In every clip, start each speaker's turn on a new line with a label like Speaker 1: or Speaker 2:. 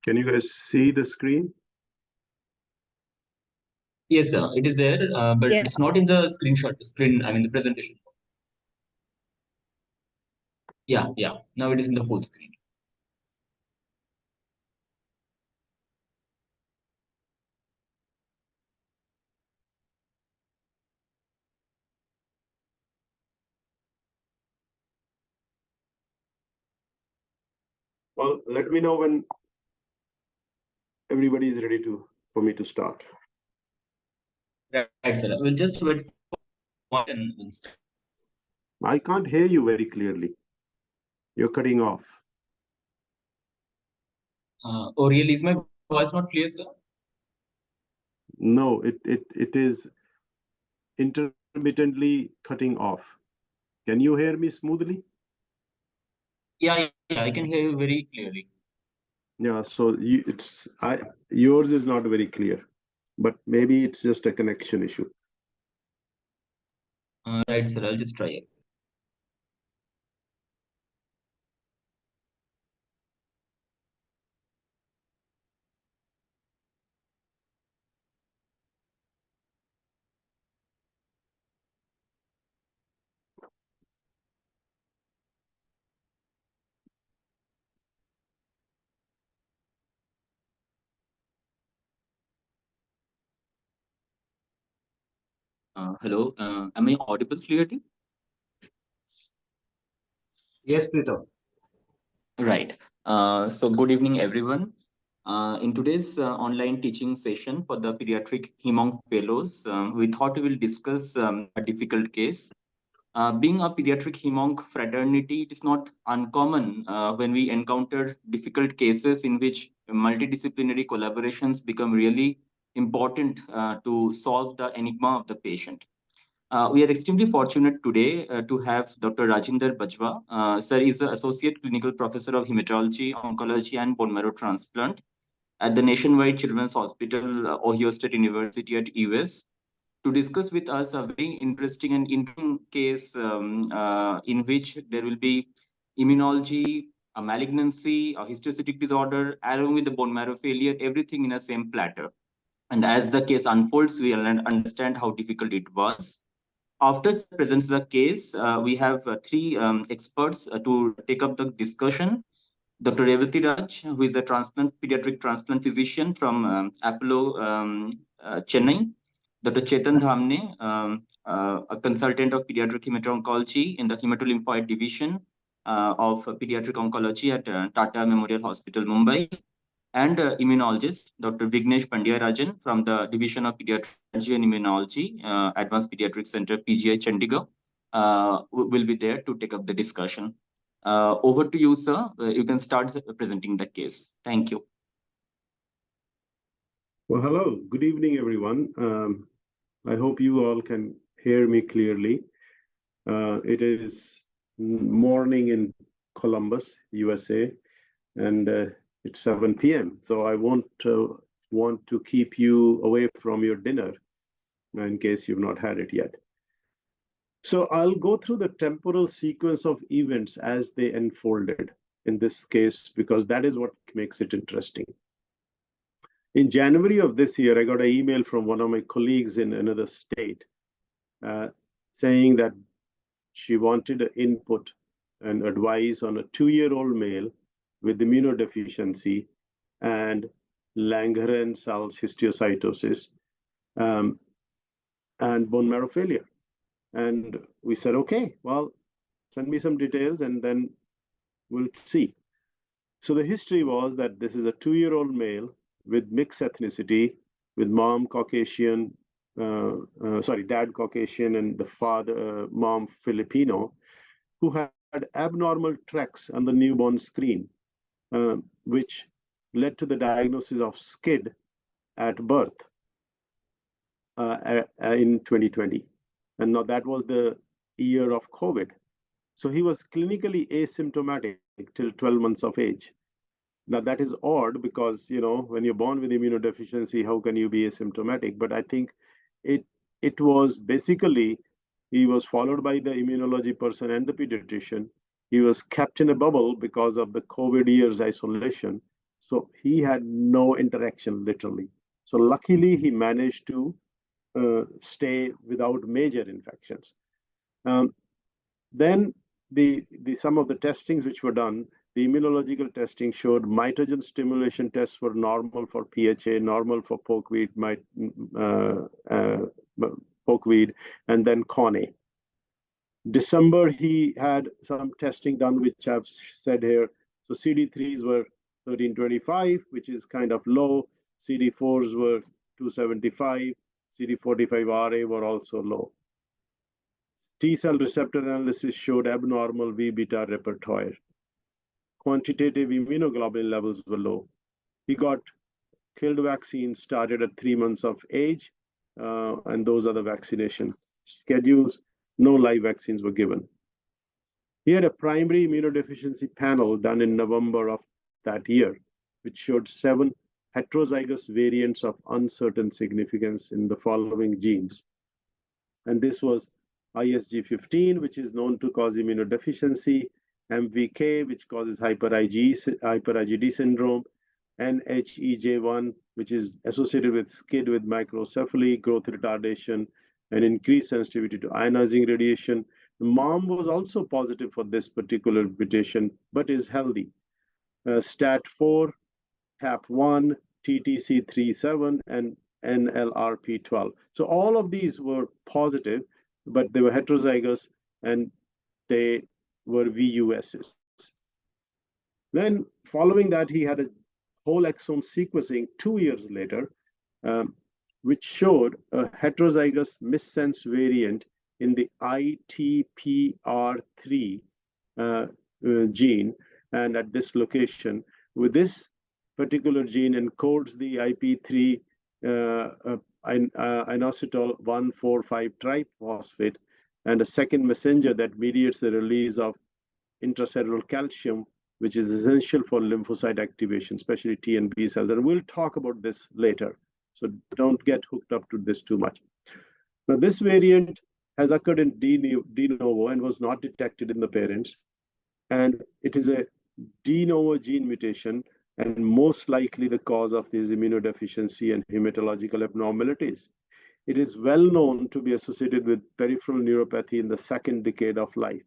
Speaker 1: Can you guys see the screen?
Speaker 2: Yes, sir. It is there, but
Speaker 3: Yeah.
Speaker 2: it's not in the screen. I mean, the presentation. Yeah. Now it is in the full screen.
Speaker 1: Well, let me know when everybody is ready for me to start.
Speaker 2: Right, sir. We'll just wait for one and we'll start.
Speaker 1: I can't hear you very clearly. You're cutting off.
Speaker 2: Oh, really? Is my voice not clear, sir?
Speaker 1: No, it is intermittently cutting off. Can you hear me smoothly?
Speaker 2: Yeah, I can hear you very clearly.
Speaker 1: Yeah, so yours is not very clear, but maybe it's just a connection issue.
Speaker 2: Right, sir. I'll just try it. Hello. Am I audible clearly?
Speaker 4: Yes, Pritham.
Speaker 2: Right. So good evening, everyone. In today's online teaching session for the Pediatric Hem-Onc Fellows, we thought we will discuss a difficult case. Being a pediatric hem-onc fraternity, it is not uncommon when we encounter difficult cases in which multidisciplinary collaborations become really important to solve the enigma of the patient. We are extremely fortunate today to have Dr. Rajinder Bajwa. Sir is the Associate Clinical Professor of Hematology, Oncology, and Bone Marrow Transplant at the Nationwide Children's Hospital, Ohio State University at US, to discuss with us a very interesting and interesting case in which there will be immunology, a malignancy, a histiocytic disorder, along with the bone marrow failure, everything in a same platter. And as the case unfolds, we will understand how difficult it was. After presents the case, we have three experts to take up the discussion. Dr. Revati Raj, who is a pediatric transplant physician from Apollo, Chennai. Dr. Chetan Dhamne, a consultant of pediatric hemato-oncology in the hematolymphoid division of pediatric oncology at Tata Memorial Hospital, Mumbai. And immunologist, Dr. Vignesh Pandya-Rajan from the Division of Pediatric Allergy and Immunology, Advanced Pediatric Center, PGI, Chandigarh, will be there to take up the discussion. Over to you, sir. You can start presenting the case. Thank you.
Speaker 1: Well, hello. Good evening, everyone. I hope you all can hear me clearly. It is morning in Columbus, USA, and it's 7 p.m. So I won't want to keep you away from your dinner in case you've not had it yet. So I'll go through the temporal sequence of events as they unfolded in this case, because that is what makes it interesting. In January of this year, I got an email from one of my colleagues in another state saying that she wanted input and advice on a 2-year-old male with immunodeficiency and Langerhans-Salz histiocytosis and bone marrow failure. And we said, okay, well, send me some details and then we'll see. So the history was that this is a 2-year-old male with mixed ethnicity, with mom Caucasian, dad Caucasian and the father, mom Filipino, who had abnormal tracks on the newborn screen, which led to the diagnosis of SCID at birth in 2020. And now that was the year of COVID. So he was clinically asymptomatic till 12 months of age. Now that is odd because, when you're born with immunodeficiency, how can you be asymptomatic? But I think it was basically, he was followed by the immunology person and the pediatrician. He was kept in a bubble because of the COVID years isolation. So he had no interaction, literally. So luckily, he managed to stay without major infections. Then some of the testings which were done, the immunological testing showed mitogen stimulation tests were normal for PHA, normal for pokeweed, pokeweed, and then CONA. December, he had some testing done, which I've said here. So CD3s were 1325, which is kind of low. CD4s were 275. CD45RA were also low. T-cell receptor analysis showed abnormal V-beta repertoire. Quantitative immunoglobulin levels were low. He got killed vaccine started at 3 months of age, and those are the vaccination schedules. No live vaccines were given. He had a primary immunodeficiency panel done in November of that year, which showed 7 heterozygous variants of uncertain significance in the following genes. And this was ISG15, which is known to cause immunodeficiency, MVK, which causes hyper-IgD syndrome, NHEJ1, which is associated with SCID with microcephaly, growth retardation, and increased sensitivity to ionizing radiation. The mom was also positive for this particular mutation, but is healthy. STAT4, TAP1, TTC37, and NLRP12. So all of these were positive, but they were heterozygous and they were VUSs. Then following that, he had a whole exome sequencing 2 years later, which showed a heterozygous missense variant in the ITPR3 gene, and at this location, with this particular gene encodes the IP3 inositol 1,4,5 triphosphate, and a second messenger that mediates the release of intracellular calcium, which is essential for lymphocyte activation, especially T and B cells. And we'll talk about this later, so don't get hooked up to this too much. Now, this variant has occurred in de novo and was not detected in the parents. And it is a de novo gene mutation and most likely the cause of this immunodeficiency and hematological abnormalities. It is well known to be associated with peripheral neuropathy in the second decade of life.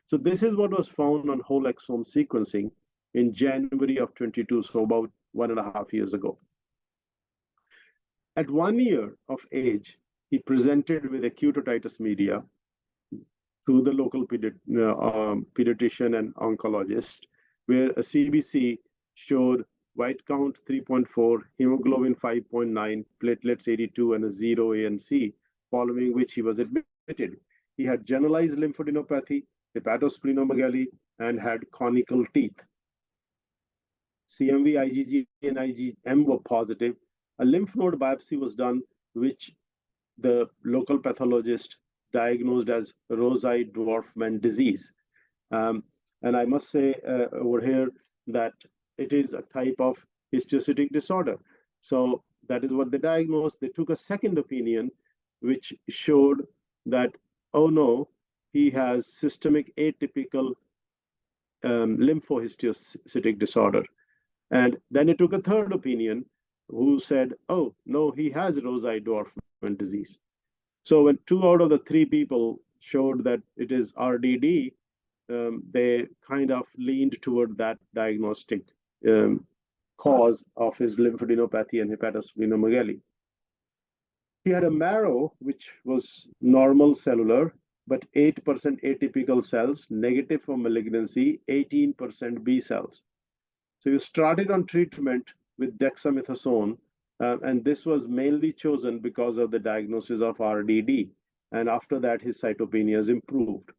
Speaker 1: So this is what was found on whole exome sequencing in January of 22, so about 1.5 years ago. At 1 year of age, he presented with acute otitis media to the local pediatrician and oncologist, where a CBC showed white count 3.4, hemoglobin 5.9, platelets 82, and a 0 ANC, following which he was admitted. He had generalized lymphadenopathy, hepatosplenomegaly, and had conical teeth. CMV, IgG, and IgM were positive. A lymph node biopsy was done, which the local pathologist diagnosed as Rosai Dwarfman disease. And I must say over here that it is a type of histiocytic disorder. So that is what they diagnosed. They took a second opinion, which showed that, oh no, he has systemic atypical lymphohistiocytic disorder. And then it took a third opinion who said, oh no, he has Rosai Dwarfman disease. So when 2 out of the 3 people showed that it is RDD, they kind of leaned toward that diagnostic cause of his lymphadenopathy and hepatosplenomegaly. He had a marrow which was normal cellular, but 8% atypical cells, negative for malignancy, 18% B cells. So you started on treatment with dexamethasone, and this was mainly chosen because of the diagnosis of RDD. And after that, his cytopenias improved.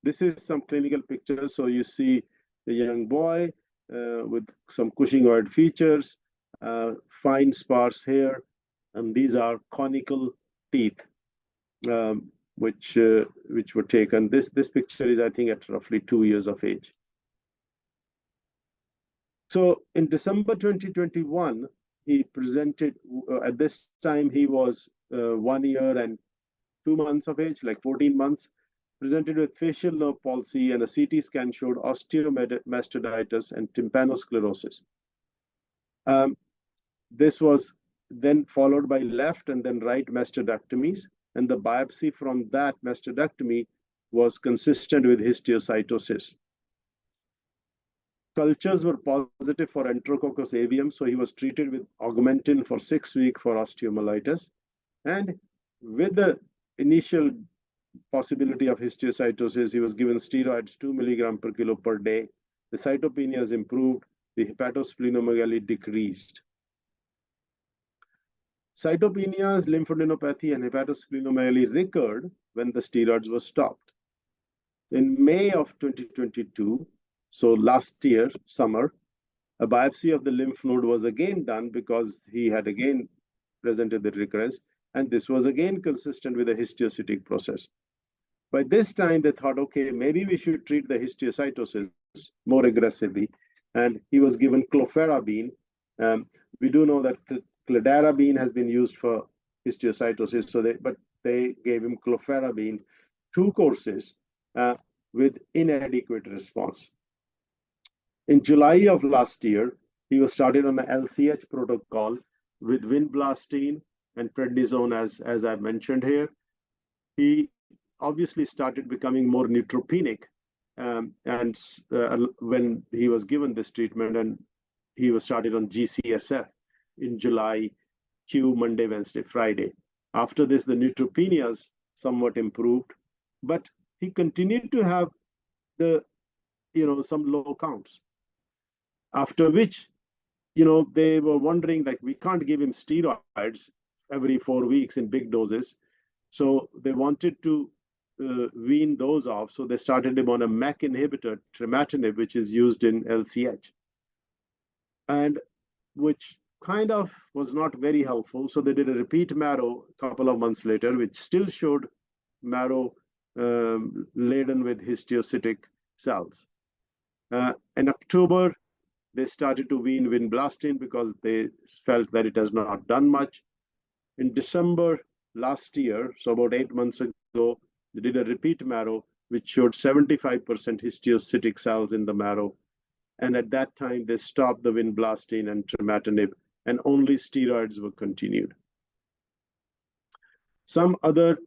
Speaker 1: This is some clinical pictures. So you see the young boy with some Cushingoid features, fine sparse hair, and these are conical teeth, which were taken. This picture is, I think, at roughly 2 years of age. So in December 2021, he presented, at this time he was 1 year and 2 months of age, like 14 months. presented with facial nerve palsy, and a CT scan showed osteomastoiditis and tympanosclerosis. This was then followed by left and then right mastectomies, and the biopsy from that mastectomy was consistent with histiocytosis. Cultures were positive for Enterococcus avium, so he was treated with augmentin for 6 weeks for osteomyelitis. And with the initial possibility of histiocytosis, he was given steroids 2 milligrams per kilo per day. The cytopenias improved, the hepatosplenomegaly decreased. Cytopenias, lymphadenopathy, and hepatosplenomegaly recurred when the steroids were stopped. In May of 2022, so last year, summer, a biopsy of the lymph node was again done because he had again presented the recurrence, and this was again consistent with a histiocytic process. By this time, they thought, okay, maybe we should treat the histiocytosis more aggressively, and he was given clofarabine. We do know that clodarabine has been used for histiocytosis, but they gave him clofarabine, 2 courses with inadequate response. In July of last year, he was started on the LCH protocol with vinblastine and prednisone, as I mentioned here. He obviously started becoming more neutropenic when he was given this treatment, and he was started on GCSF in July, Q, Monday, Wednesday, Friday. After this, the neutropenias somewhat improved, but he continued to have some low counts. After which, they were wondering, like, we can't give him steroids every 4 weeks in big doses. So they wanted to wean those off. So they started him on a MEK inhibitor, trametinib, which is used in LCH, and which kind of was not very helpful. So they did a repeat marrow a couple of months later, which still showed marrow laden with histiocytic cells. In October, they started to wean vinblastine because they felt that it has not done much. In December last year, so about 8 months ago, they did a repeat marrow, which showed 75% histiocytic cells in the marrow. And at that time, they stopped the vinblastine and trametinib, and only steroids were continued. Some other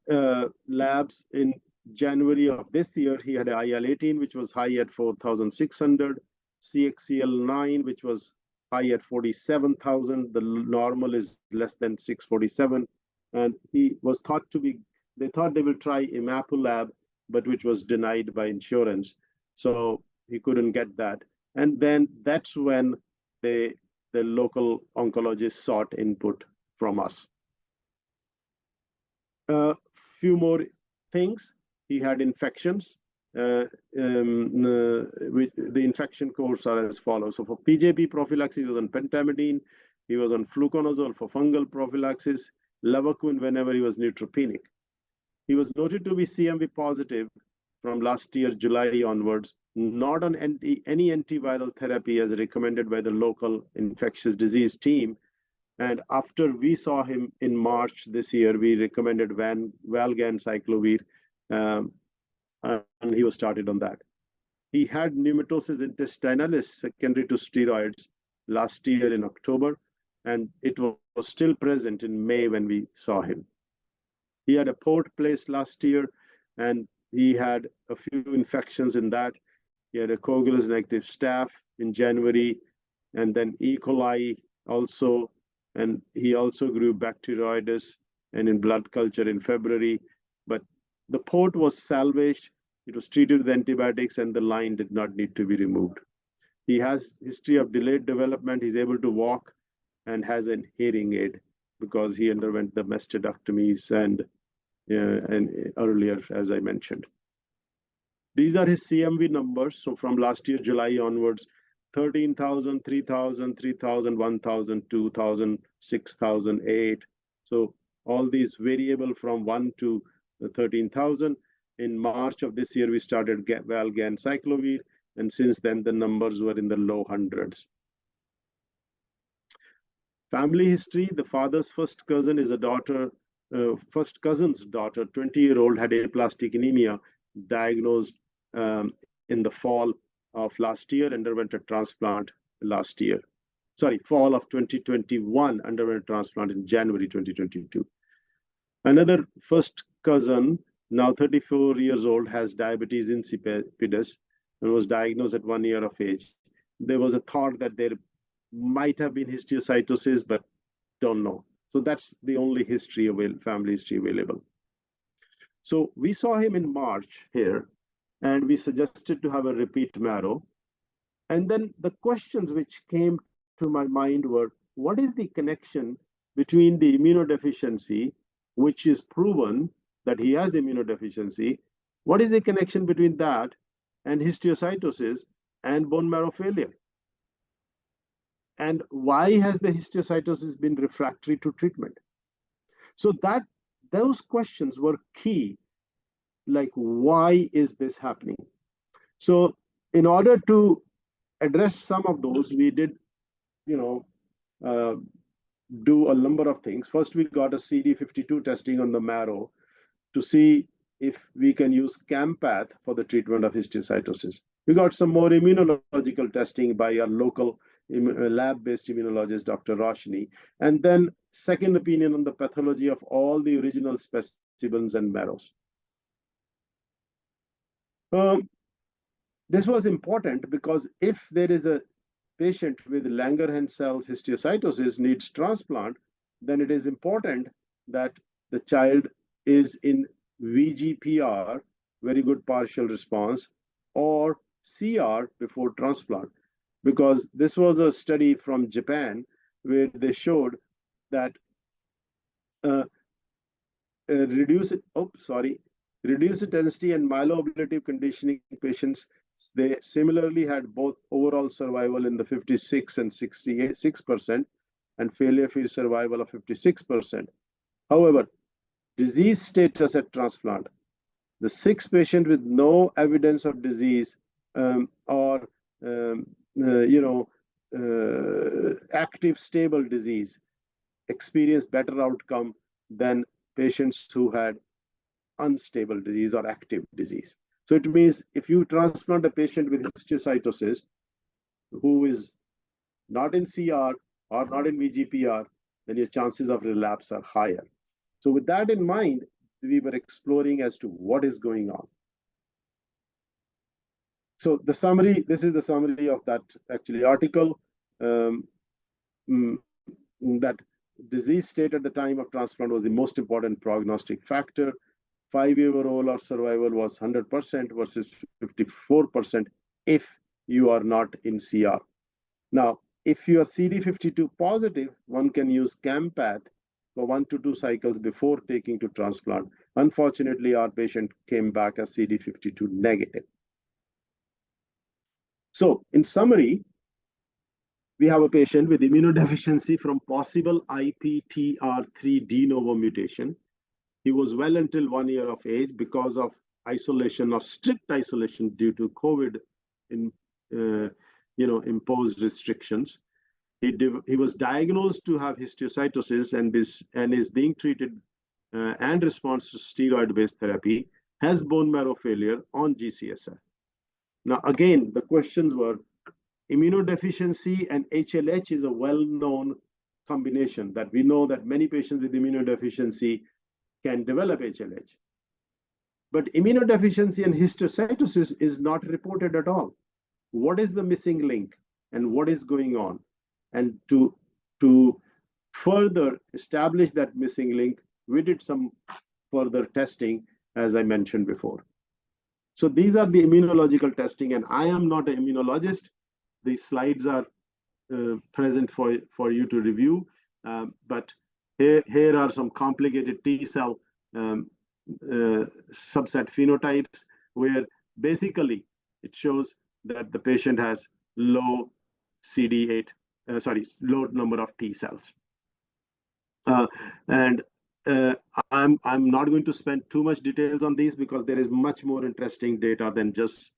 Speaker 1: labs in January of this year, he had IL-18, which was high at 4,600. CXCL9, which was high at 47,000. The normal is less than 647. And he was thought to be, they thought they will try imapulab, but which was denied by insurance. So he couldn't get that. And then that's when the local oncologist sought input from us. Few more things. He had infections. The infection course are as follows. So for PJP prophylaxis, he was on pentamidine. He was on fluconazole for fungal prophylaxis, levaquin whenever he was neutropenic. He was noted to be CMV positive from last year, July onwards, not on any antiviral therapy as recommended by the local infectious disease team. And after we saw him in March this year, we recommended valganciclovir, and he was started on that. He had pneumatosis intestinalis secondary to steroids last year in October, and it was still present in May when we saw him. He had a port placed last year, and he had a few infections in that. He had a coagulous negative staph in January, and then E. coli also, and he also grew bacteroides and in blood culture in February. But the port was salvaged, it was treated with antibiotics, and the line did not need to be removed. He has history of delayed development. He's able to walk and has an hearing aid because he underwent the mastectomies and earlier, as I mentioned. These are his CMV numbers. So from last year, July onwards, 13,000, 3,000, 3,000, 1,000, 2,000, 6,000, 8. So all these variable from 1 to 13,000. In March of this year, we started valganciclovir, and since then the numbers were in the low hundreds. Family history: the father's first cousin is a daughter, first cousin's daughter, 20-year-old, had aplastic anemia diagnosed in the fall of last year, underwent a transplant last year. Sorry, fall of 2021, underwent a transplant in January 2022. Another first cousin, now 34 years old, has diabetes insipidus and was diagnosed at 1 year of age. There was a thought that there might have been histiocytosis, but don't know. So that's the only history family history available. So we saw him in March here, and we suggested to have a repeat marrow. And then the questions which came to my mind were, what is the connection between the immunodeficiency, which is proven that he has immunodeficiency? What is the connection between that and histiocytosis and bone marrow failure? And why has the histiocytosis been refractory to treatment? So those questions were key, like why is this happening? So in order to address some of those, we did, do a number of things. First, we got a CD52 testing on the marrow to see if we can use CAMPATH for the treatment of histiocytosis. We got some more immunological testing by our local lab-based immunologist, Dr. Roshni, and then second opinion on the pathology of all the original specimens and marrows. This was important because if there is a patient with Langerhans cells histiocytosis needs transplant, then it is important that the child is in VGPR, very good partial response, or CR before transplant. Because this was a study from Japan where they showed that reduced intensity and myeloablative conditioning patients, they similarly had both overall survival in the 56 and 66% and failure-free survival of 56%. However, disease status at transplant, the 6 patients with no evidence of disease or active stable disease experienced better outcome than patients who had unstable disease or active disease. So it means if you transplant a patient with histiocytosis who is not in CR or not in VGPR, then your chances of relapse are higher. So with that in mind, we were exploring as to what is going on. So the summary, this is the summary of that actually article, that disease state at the time of transplant was the most important prognostic factor. 5-year overall survival was 100% versus 54% if you are not in CR. Now, if you are CD52 positive, one can use CAMPATH for 1 to 2 cycles before taking to transplant. Unfortunately, our patient came back as CD52 negative. So, in summary, we have a patient with immunodeficiency from possible IPTR3 de novo mutation. He was well until 1 year of age because of isolation or strict isolation due to COVID imposed restrictions. He was diagnosed to have histiocytosis and is being treated and responds to steroid-based therapy, has bone marrow failure on GCSF. Now, again, the questions were immunodeficiency and HLH is a well-known combination that we know that many patients with immunodeficiency can develop HLH. But immunodeficiency and histiocytosis is not reported at all. What is the missing link and what is going on? And to further establish that missing link, we did some further testing, as I mentioned before. So these are the immunological testing, and I am not an immunologist. These slides are present for you to review, but here are some complicated T cell subset phenotypes where basically it shows that the patient has low CD8, low number of T cells. I'm not going to spend too much details on these because there is much more interesting data than just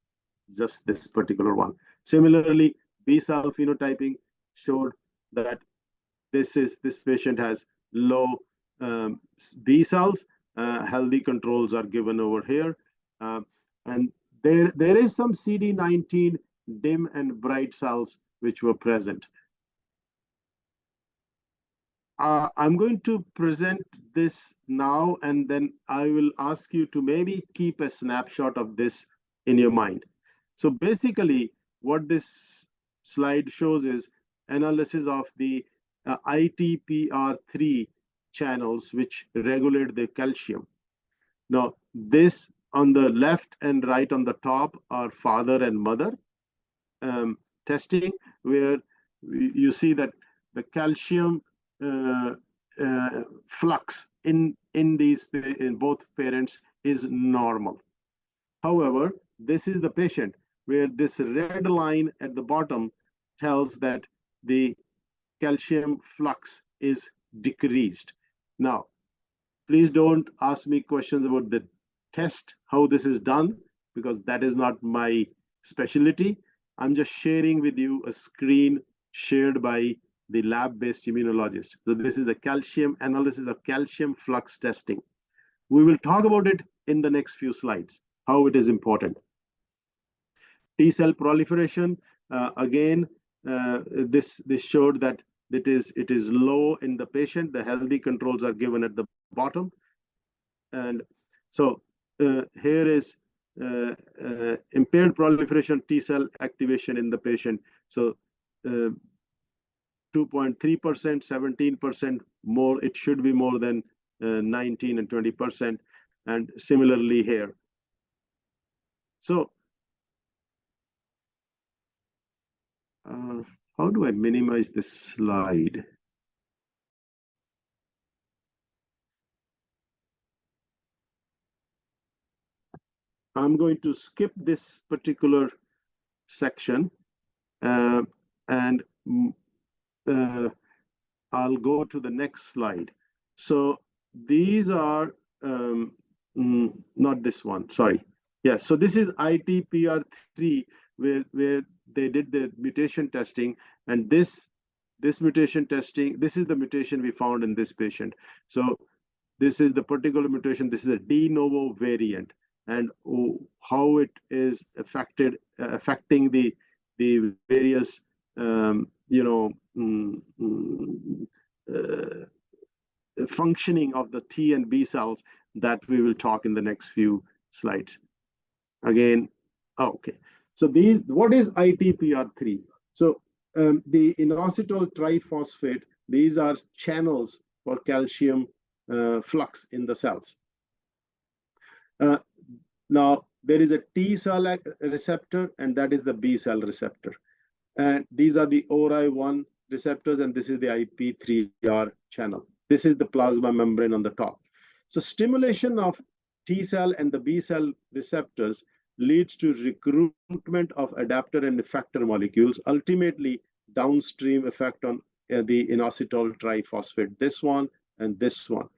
Speaker 1: this particular one. Similarly, B cell phenotyping showed that this patient has low B cells. Healthy controls are given over here. And there is some CD19 dim and bright cells which were present. I'm going to present this now, and then I will ask you to maybe keep a snapshot of this in your mind. So basically, what this slide shows is analysis of the ITPR3 channels which regulate the calcium. Now, this on the left and right on the top are father and mother testing, where you see that the calcium flux in both parents is normal. However, this is the patient where this red line at the bottom tells that the calcium flux is decreased. Now, please don't ask me questions about the test, how this is done, because that is not my specialty. I'm just sharing with you a screen shared by the lab-based immunologist. So this is the calcium analysis of calcium flux testing. We will talk about it in the next few slides, how it is important. T cell proliferation, again, this showed that it is low in the patient. The healthy controls are given at the bottom. And so here is impaired proliferation T cell activation in the patient. So 2.3%, 17% more. It should be more than 19 and 20%. And similarly here. So how do I minimize this slide? I'm going to skip this particular section and I'll go to the next slide. So these are not this one, sorry. Yeah, so this is ITPR3 where they did the mutation testing, and this mutation testing, this is the mutation we found in this patient. So this is the particular mutation. This is a de novo variant, and how it is affecting the various functioning of the T and B cells that we will talk in the next few slides. Again, okay. So what is ITPR3? So the inositol triphosphate, these are channels for calcium flux in the cells. Now, there is a T cell receptor, and that is the B cell receptor. And these are the ORI1 receptors, and this is the IP3R channel. This is the plasma membrane on the top. So stimulation of T cell and the B cell receptors leads to recruitment of adapter and effector molecules, ultimately downstream effect on the inositol triphosphate, this one and this one.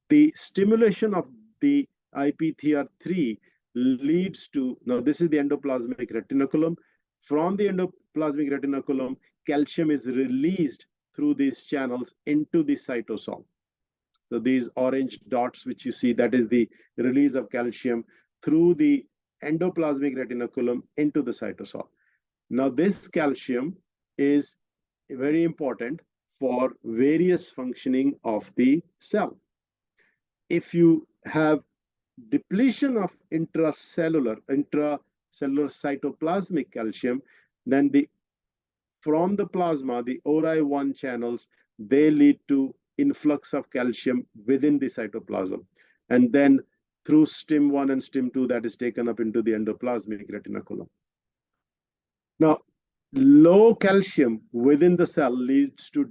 Speaker 1: The stimulation of the IP3R3 leads to, now this is the endoplasmic reticulum. From the endoplasmic reticulum, calcium is released through these channels into the cytosol. So these orange dots which you see, that is the release of calcium through the endoplasmic reticulum into the cytosol. Now this calcium is very important for various functioning of the cell. If you have depletion of intracellular cytoplasmic calcium, then from the plasma, the ORI1 channels, they lead to influx of calcium within the cytoplasm. And then through STIM1 and STIM2, that is taken up into the endoplasmic reticulum. Now, low calcium within the cell leads to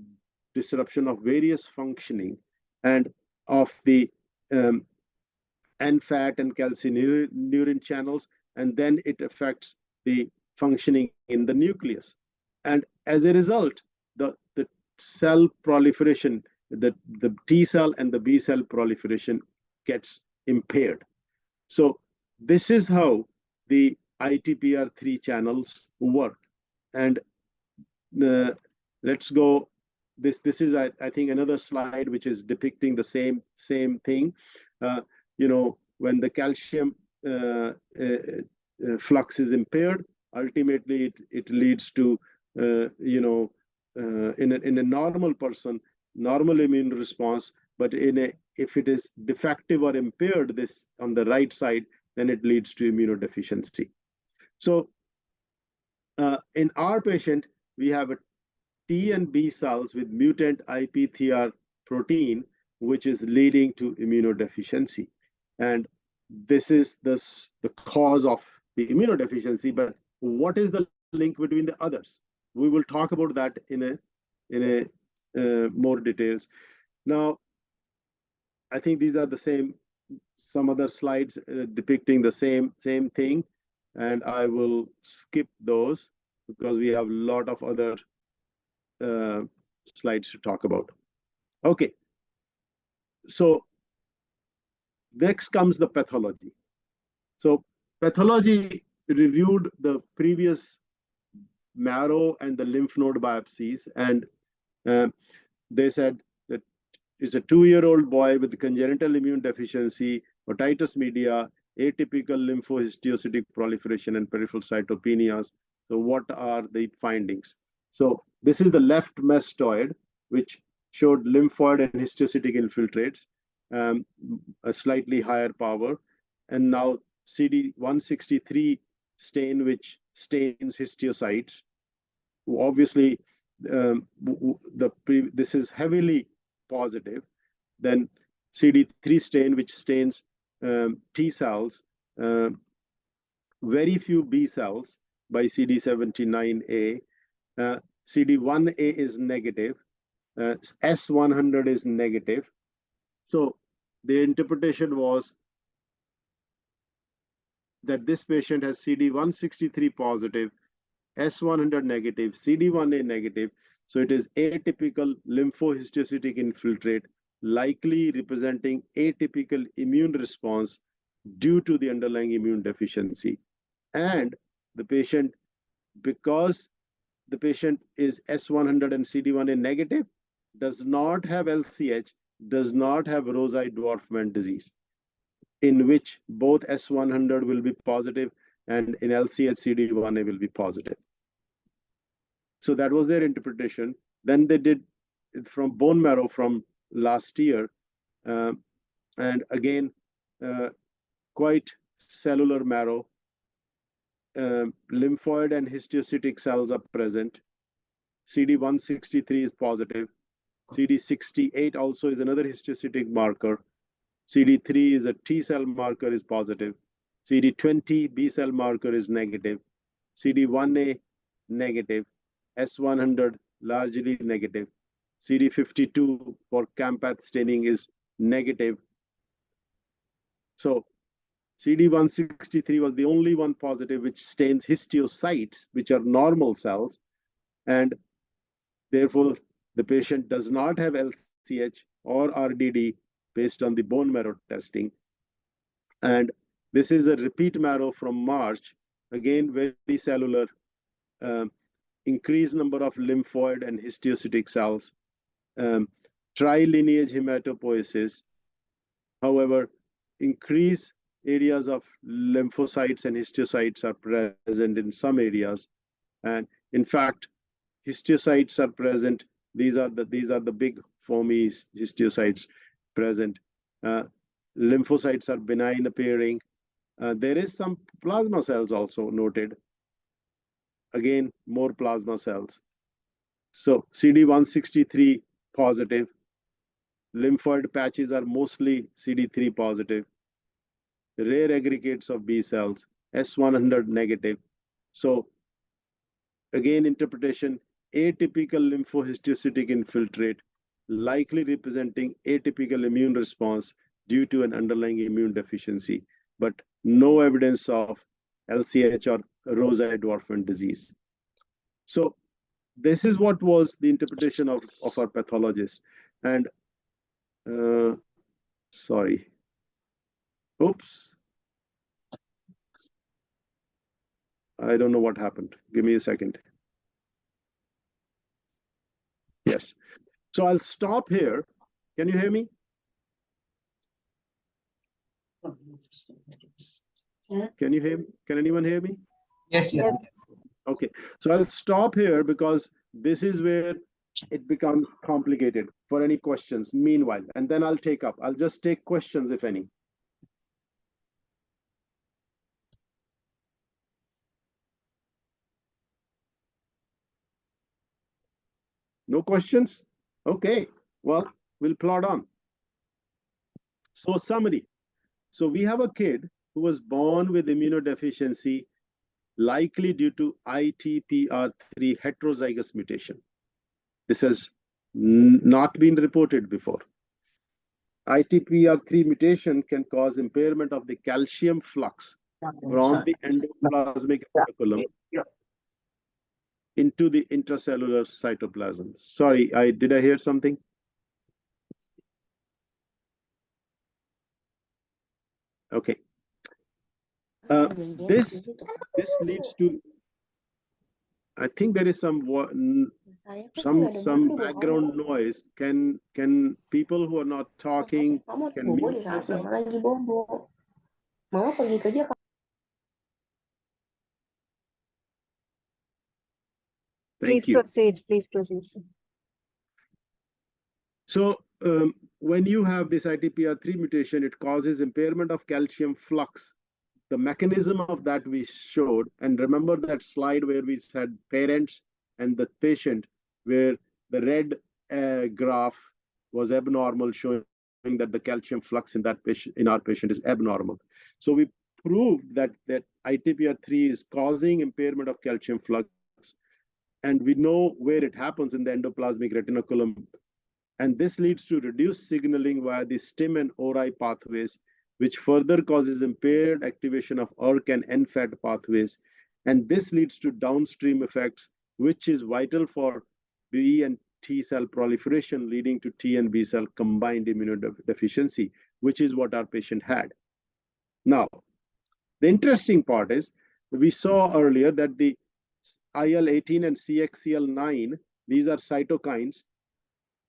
Speaker 1: disruption of various functioning and of the NFAT and calcineurin channels, and then it affects the functioning in the nucleus. And as a result, the cell proliferation, the T cell and the B cell proliferation gets impaired. So this is how the ITPR3 channels work. And let's go. This is I think another slide which is depicting the same thing. When the calcium flux is impaired, ultimately it leads to, in a normal person, normal immune response, but if it is defective or impaired, this on the right side, then it leads to immunodeficiency. So in our patient, we have a T and B cells with mutant IP3R protein, which is leading to immunodeficiency. And this is the cause of the immunodeficiency, but what is the link between the others? We will talk about that in a more details. Now, I think these are the same, some other slides depicting the same thing, and I will skip those because we have a lot of other slides to talk about. Okay, so next comes the pathology. So pathology reviewed the previous marrow and the lymph node biopsies, and they said that it's a 2-year-old boy with congenital immune deficiency, otitis media, atypical lymphohistiocytic proliferation, and peripheral cytopenias. So what are the findings? So this is the left mastoid, which showed lymphoid and histiocytic infiltrates, a slightly higher power, and now CD163 stain, which stains histiocytes. Obviously, this is heavily positive. Then CD3 stain, which stains T cells, very few B cells by CD79A. CD1A is negative. S100 is negative. So the interpretation was that this patient has CD163 positive, S100 negative, CD1A negative. So it is atypical lymphohistiocytic infiltrate, likely representing atypical immune response due to the underlying immune deficiency. And the patient, because the patient is S100 and CD1A negative, does not have LCH, does not have rosy dwarfment disease, in which both S100 will be positive and in LCH CD1A will be positive. So that was their interpretation. Then they did it from bone marrow from last year, and again, quite cellular marrow. Lymphoid and histiocytic cells are present. CD163 is positive. CD68 also is another histiocytic marker. CD3 is a T cell marker, is positive. CD20 B cell marker is negative. CD1A negative. S100 largely negative. CD52 for Campath staining is negative. So CD163 was the only one positive which stains histiocytes, which are normal cells, and therefore the patient does not have LCH or RDD based on the bone marrow testing. And this is a repeat marrow from March, again very cellular, increased number of lymphoid and histiocytic cells, tri-lineage hematopoiesis. However, increased areas of lymphocytes and histiocytes are present in some areas, and in fact, histiocytes are present. These are the big foamy histiocytes present. Lymphocytes are benign appearing. There is some plasma cells also noted. Again, more plasma cells. So CD163 positive. Lymphoid patches are mostly CD3 positive. Rare aggregates of B cells, S100 negative. So again, interpretation, atypical lymphohistiocytic infiltrate, likely representing atypical immune response due to an underlying immune deficiency, but no evidence of LCH or rosy dwarfment disease. So this is what was the interpretation of our pathologist. And sorry. Oops. I don't know what happened. Give me a second. Yes. So I'll stop here. Can you hear me? Can you hear me? Can anyone hear me?
Speaker 4: Yes, yes.
Speaker 1: Okay, so I'll stop here because this is where it becomes complicated for any questions meanwhile, and then I'll take up. I'll just take questions if any. No questions? Okay, well, we'll plod on. So summary. So we have a kid who was born with immunodeficiency, likely due to ITPR3 heterozygous mutation. This has not been reported before. ITPR3 mutation can cause impairment of the calcium flux from the endoplasmic reticulum into the intracellular cytoplasm. Sorry, did I hear something? Okay. This leads to, I think there is some background noise. Can people who are not talking can mute themselves? Thank you.
Speaker 3: Please proceed.
Speaker 1: So when you have this ITPR3 mutation, it causes impairment of calcium flux. The mechanism of that we showed, and remember that slide where we said parents and the patient, where the red graph was abnormal, showing that the calcium flux in that patient, in our patient, is abnormal. So we proved that ITPR3 is causing impairment of calcium flux, and we know where it happens in the endoplasmic reticulum. And this leads to reduced signaling via the stem and ORI pathways, which further causes impaired activation of ERK and NFAT pathways. And this leads to downstream effects, which is vital for B and T cell proliferation, leading to T and B cell combined immunodeficiency, which is what our patient had. Now, the interesting part is we saw earlier that the IL-18 and CXCL9, these are cytokines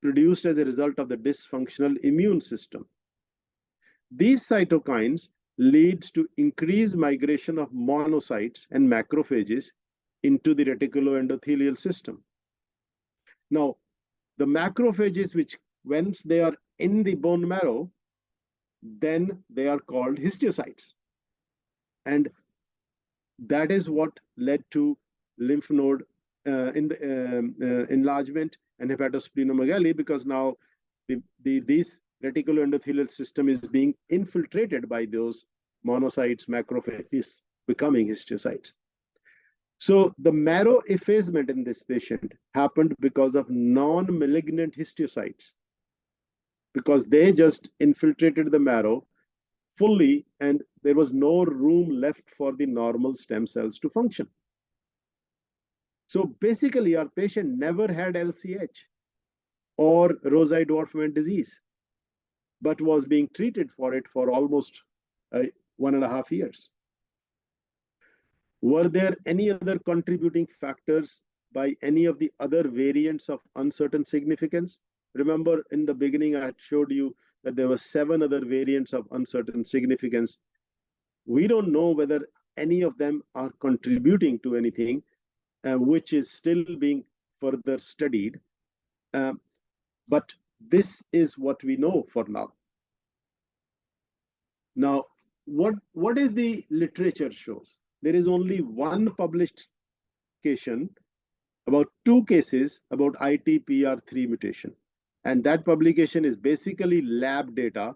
Speaker 1: produced as a result of the dysfunctional immune system. These cytokines leads to increased migration of monocytes and macrophages into the reticuloendothelial system. Now, the macrophages, which once they are in the bone marrow, then they are called histiocytes. And that is what led to lymph node enlargement and hepatosplenomegaly, because now this reticuloendothelial system is being infiltrated by those monocytes, macrophages, becoming histiocytes. So the marrow effacement in this patient happened because of non-malignant histiocytes, because they just infiltrated the marrow fully and there was no room left for the normal stem cells to function. So basically, our patient never had LCH or rosy dwarfment disease, but was being treated for it for almost 1.5 years. Were there any other contributing factors by any of the other variants of uncertain significance? Remember, in the beginning, I had showed you that there were 7 other variants of uncertain significance. We don't know whether any of them are contributing to anything, which is still being further studied. But this is what we know for now. Now, what is the literature shows? There is only one published publication about 2 cases about ITPR3 mutation. And that publication is basically lab data,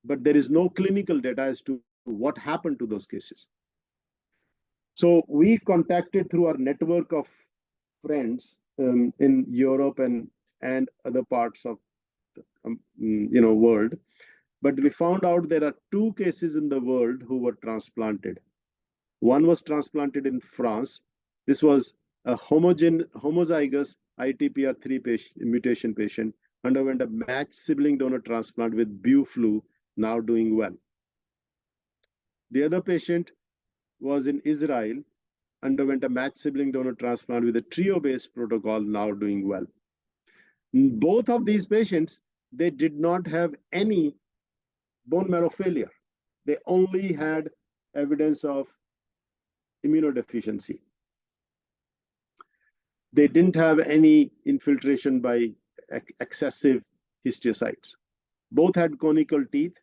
Speaker 1: but there is no clinical data as to what happened to those cases. So we contacted through our network of friends in Europe and other parts of the world. But we found out there are 2 cases in the world who were transplanted. One was transplanted in France. This was a homozygous ITPR3 mutation patient, underwent a matched sibling donor transplant with Bu-flu, now doing well. The other patient was in Israel, underwent a matched sibling donor transplant with a trio-based protocol, now doing well. Both of these patients, they did not have any bone marrow failure. They only had evidence of immunodeficiency. They didn't have any infiltration by excessive histiocytes. Both had conical teeth.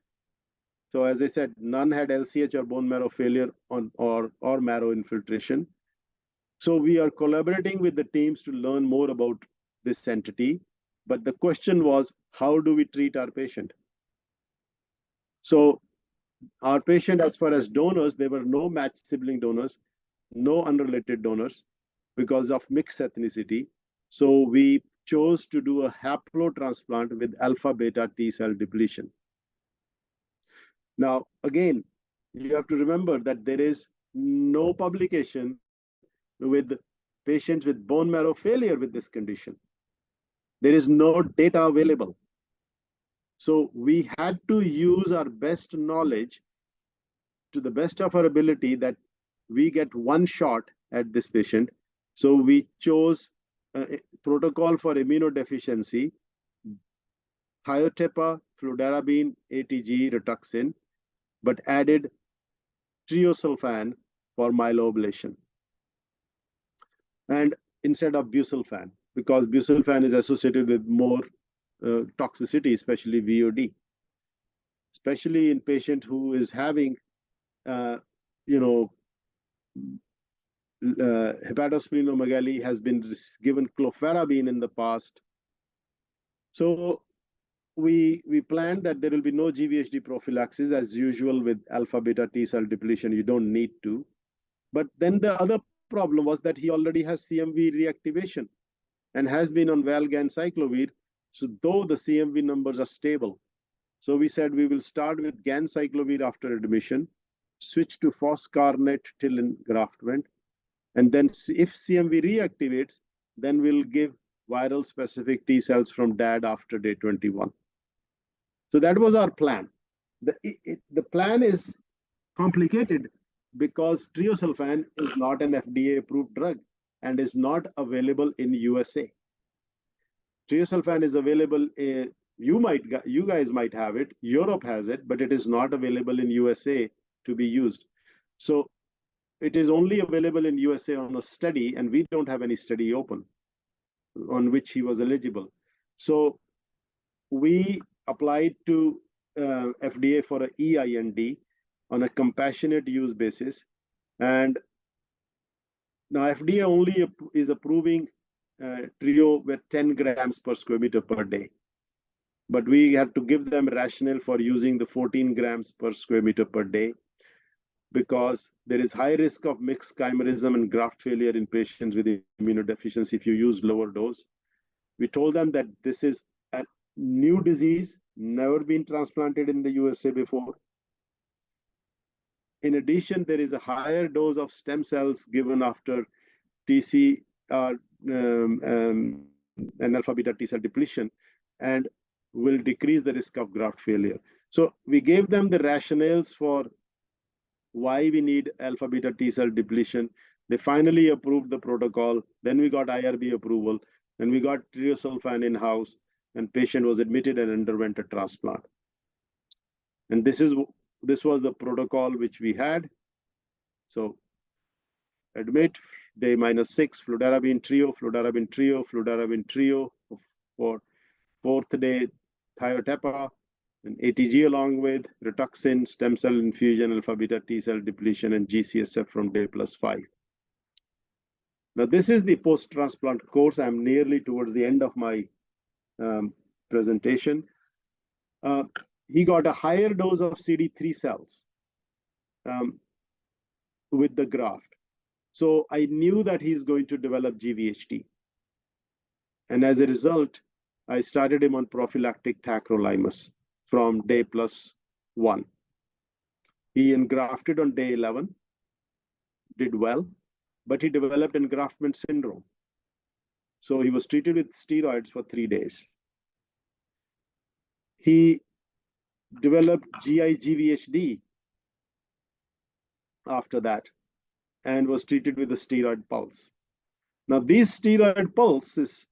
Speaker 1: So as I said, none had LCH or bone marrow failure or marrow infiltration. So we are collaborating with the teams to learn more about this entity. But the question was, how do we treat our patient? So our patient, as far as donors, there were no matched sibling donors, no unrelated donors because of mixed ethnicity. So we chose to do a haplotransplant with alpha beta T cell depletion. Now, again, you have to remember that there is no publication with patients with bone marrow failure with this condition. There is no data available. So we had to use our best knowledge to the best of our ability that we get one shot at this patient. So we chose a protocol for immunodeficiency, thiotepa, fludarabine, ATG, rituxan, but added triosulfan for myeloablation. And instead of busulfan, because busulfan is associated with more toxicity, especially VOD, especially in patient who is having, hepatosplenomegaly, has been given clofarabine in the past. So we planned that there will be no GVHD prophylaxis as usual with alpha beta T cell depletion. You don't need to. But then the other problem was that he already has CMV reactivation and has been on valganciclovir. So though the CMV numbers are stable, so we said we will start with ganciclovir after admission, switch to foscarnet till engraftment, and then if CMV reactivates, then we'll give viral specific T cells from DAD after day 21. So that was our plan. The plan is complicated because triosulfan is not an FDA approved drug and is not available in USA. Triosulfan is available, you guys might have it, Europe has it, but it is not available in USA to be used. So it is only available in USA on a study, and we don't have any study open on which he was eligible. So we applied to FDA for an EIND on a compassionate use basis. And now FDA only is approving trio with 10 grams per square meter per day. But we had to give them rationale for using the 14 grams per square meter per day because there is high risk of mixed chimerism and graft failure in patients with immunodeficiency if you use lower dose. We told them that this is a new disease, never been transplanted in the USA before. In addition, there is a higher dose of stem cells given after TC and alpha beta T cell depletion and will decrease the risk of graft failure. So we gave them the rationales for why we need alpha beta T cell depletion. They finally approved the protocol. Then we got IRB approval. Then we got triosulfan in-house, and patient was admitted and underwent a transplant. And this was the protocol which we had. So admit, day -6, fludarabine trio, fludarabine trio, fludarabine trio. For fourth day, thiotepa, and ATG along with rituxan, stem cell infusion, alpha beta T cell depletion, and GCSF from day +5. Now, this is the post-transplant course. I'm nearly towards the end of my presentation. He got a higher dose of CD3 cells with the graft. So I knew that he's going to develop GVHD. And as a result, I started him on prophylactic tacrolimus from day +1. He engrafted on day 11, did well, but he developed engraftment syndrome. So he was treated with steroids for 3 days. He developed GI GVHD after that and was treated with a steroid pulse. Now, these steroid pulses,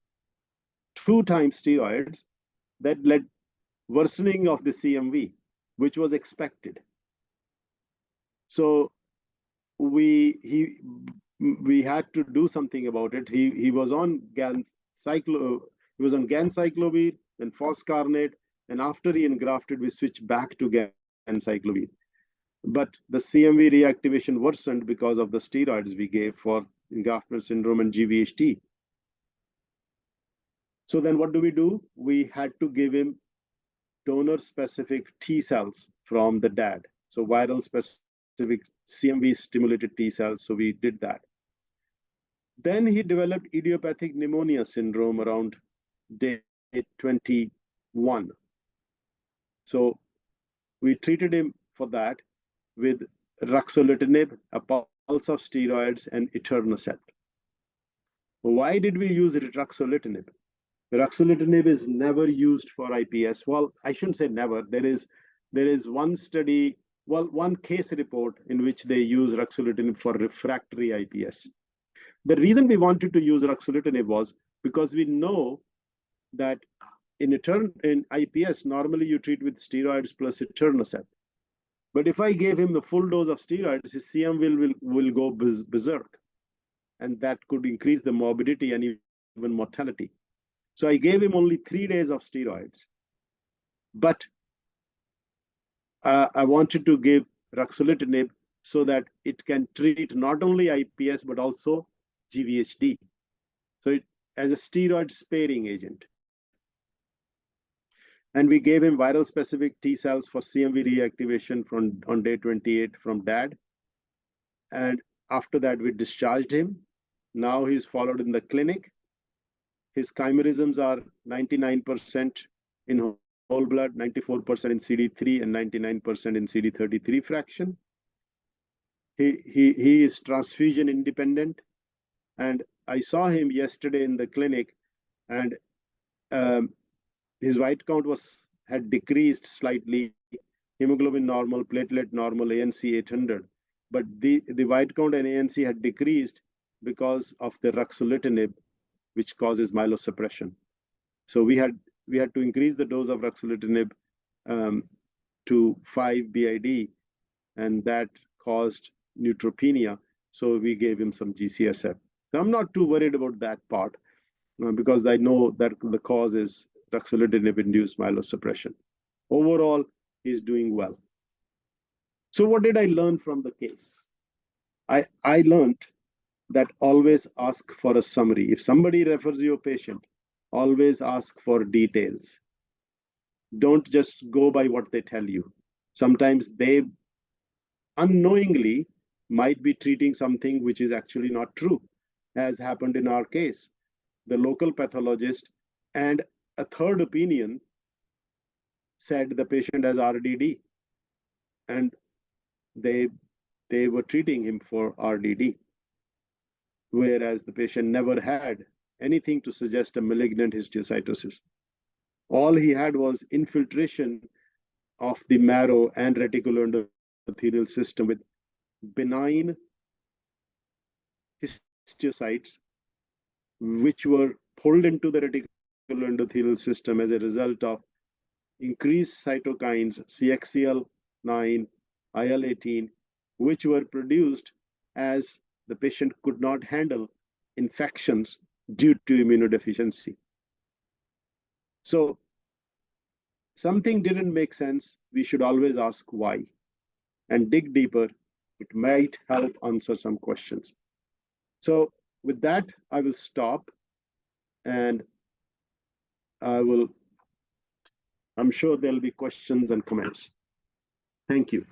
Speaker 1: 2 times steroids, that led worsening of the CMV, which was expected. So we had to do something about it. He was on ganciclovir, then foscarnet, and after he engrafted, we switched back to ganciclovir. But the CMV reactivation worsened because of the steroids we gave for engraftment syndrome and GVHD. So then what do? We had to give him donor-specific T cells from the dad. So viral-specific CMV stimulated T cells. So we did that. Then he developed idiopathic pneumonia syndrome around day 21. So we treated him for that with ruxolitinib, a pulse of steroids, and etanercept. Why did we use ruxolitinib? Ruxolitinib is never used for IPS. Well, I shouldn't say never. There is one study, one case report in which they use ruxolitinib for refractory IPS. The reason we wanted to use ruxolitinib was because we know that in IPS, normally you treat with steroids plus etanercept. But if I gave him the full dose of steroids, his CM will go berserk. And that could increase the morbidity and even mortality. So I gave him only 3 days of steroids. But I wanted to give ruxolitinib so that it can treat not only IPS, but also GVHD. So it as a steroid sparing agent. And we gave him viral specific T cells for CMV reactivation on day 28 from dad. And after that, we discharged him. Now he's followed in the clinic. His chimerisms are 99% in whole blood, 94% in CD3, and 99% in CD33 fraction. He is transfusion independent. And I saw him yesterday in the clinic, and his white count had decreased slightly, hemoglobin normal, platelet normal, ANC 800. But the white count and ANC had decreased because of the ruxolitinib, which causes myelosuppression. So we had to increase the dose of ruxolitinib to 5 BID, and that caused neutropenia. So we gave him some GCSF. So I'm not too worried about that part because I know that the cause is ruxolitinib-induced myelosuppression. Overall, he's doing well. So what did I learn from the case? I learned that always ask for a summary. If somebody refers you a patient, always ask for details. Don't just go by what they tell you. Sometimes they unknowingly might be treating something which is actually not true, as happened in our case. The local pathologist and a third opinion said the patient has RDD, and they were treating him for RDD, whereas the patient never had anything to suggest a malignant histiocytosis. All he had was infiltration of the marrow and reticuloendothelial system with benign histiocytes, which were pulled into the reticuloendothelial system as a result of increased cytokines CXCL9, IL-18, which were produced as the patient could not handle infections due to immunodeficiency. So something didn't make sense. We should always ask why and dig deeper. It might help answer some questions. So with that, I will stop, and I'm sure there'll be questions and comments. Thank you.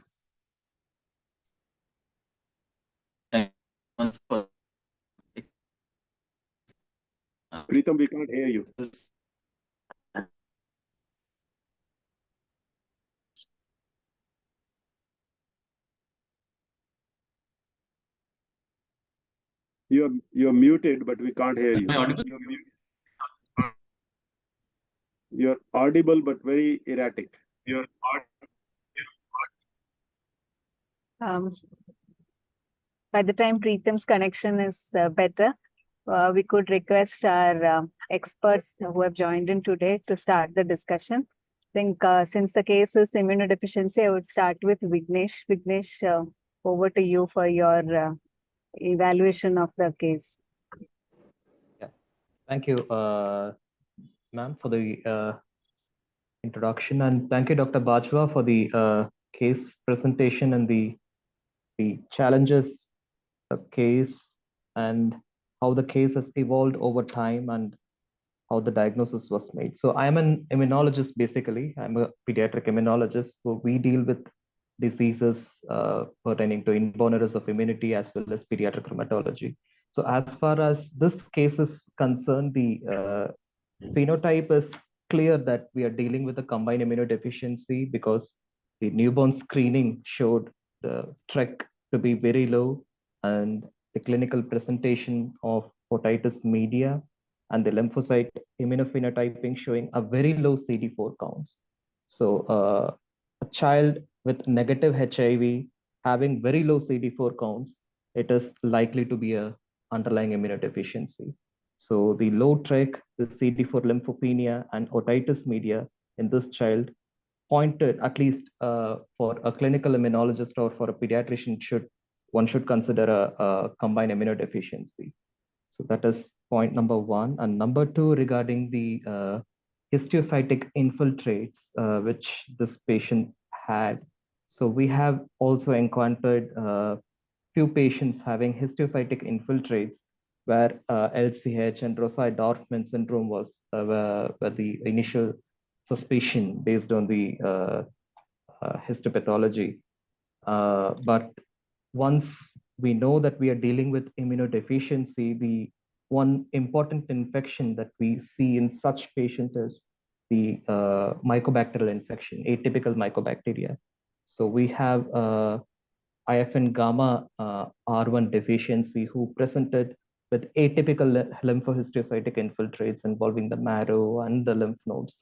Speaker 1: Pritam, we can't hear you. You're muted, but we can't hear you.
Speaker 2: Am I audible?
Speaker 1: You're audible, but very erratic.
Speaker 3: By the time Preetham's connection is better, we could request our experts who have joined in today to start the discussion. I think since the case is immunodeficiency, I would start with Vignesh. Vignesh, over to you for your evaluation of the case.
Speaker 5: Thank you, ma'am, for the introduction, and thank you, Dr. Bajwa, for the case presentation and the challenges, the case, and how the case has evolved over time and how the diagnosis was made. So I'm an immunologist, basically. I'm a pediatric immunologist. So we deal with diseases pertaining to inborn errors of immunity as well as pediatric rheumatology. So as far as this case is concerned, the phenotype is clear that we are dealing with a combined immunodeficiency because the newborn screening showed the TREC to be very low, and the clinical presentation of otitis media and the lymphocyte immunophenotyping showing a very low CD4 counts. So a child with negative HIV having very low CD4 counts, it is likely to be a underlying immunodeficiency. So the low TREC, the CD4 lymphopenia, and otitis media in this child pointed, at least for a clinical immunologist or for a pediatrician, one should consider a combined immunodeficiency. So that is point number one. And number two, regarding the histiocytic infiltrates, which this patient had. So we have also encountered few patients having histiocytic infiltrates where LCH and Rosai-Dorfman syndrome was were the initial suspicion based on the histopathology. But once we know that we are dealing with immunodeficiency, the one important infection that we see in such patients is the mycobacterial infection, atypical mycobacteria. So we have IFN gamma R1 deficiency who presented with atypical lymphohistiocytic infiltrates involving the marrow and the lymph nodes.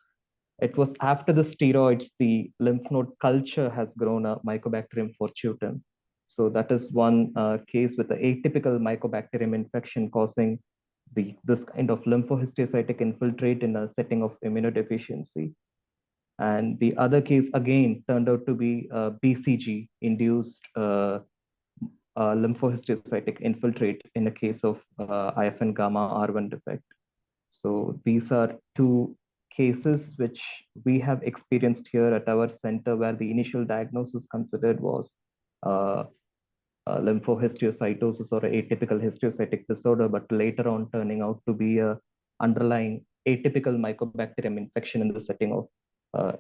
Speaker 5: It was after the steroids, the lymph node culture has grown a Mycobacterium fortuitum. So that is one case with the atypical Mycobacterium infection causing this kind of lymphohistiocytic infiltrate in a setting of immunodeficiency. And the other case again turned out to be BCG induced lymphohistiocytic infiltrate in a case of IFN gamma R1 defect. So these are two cases which we have experienced here at our center, where the initial diagnosis considered was lymphohistiocytosis or atypical histiocytic disorder, but later on turning out to be a underlying atypical mycobacterium infection in the setting of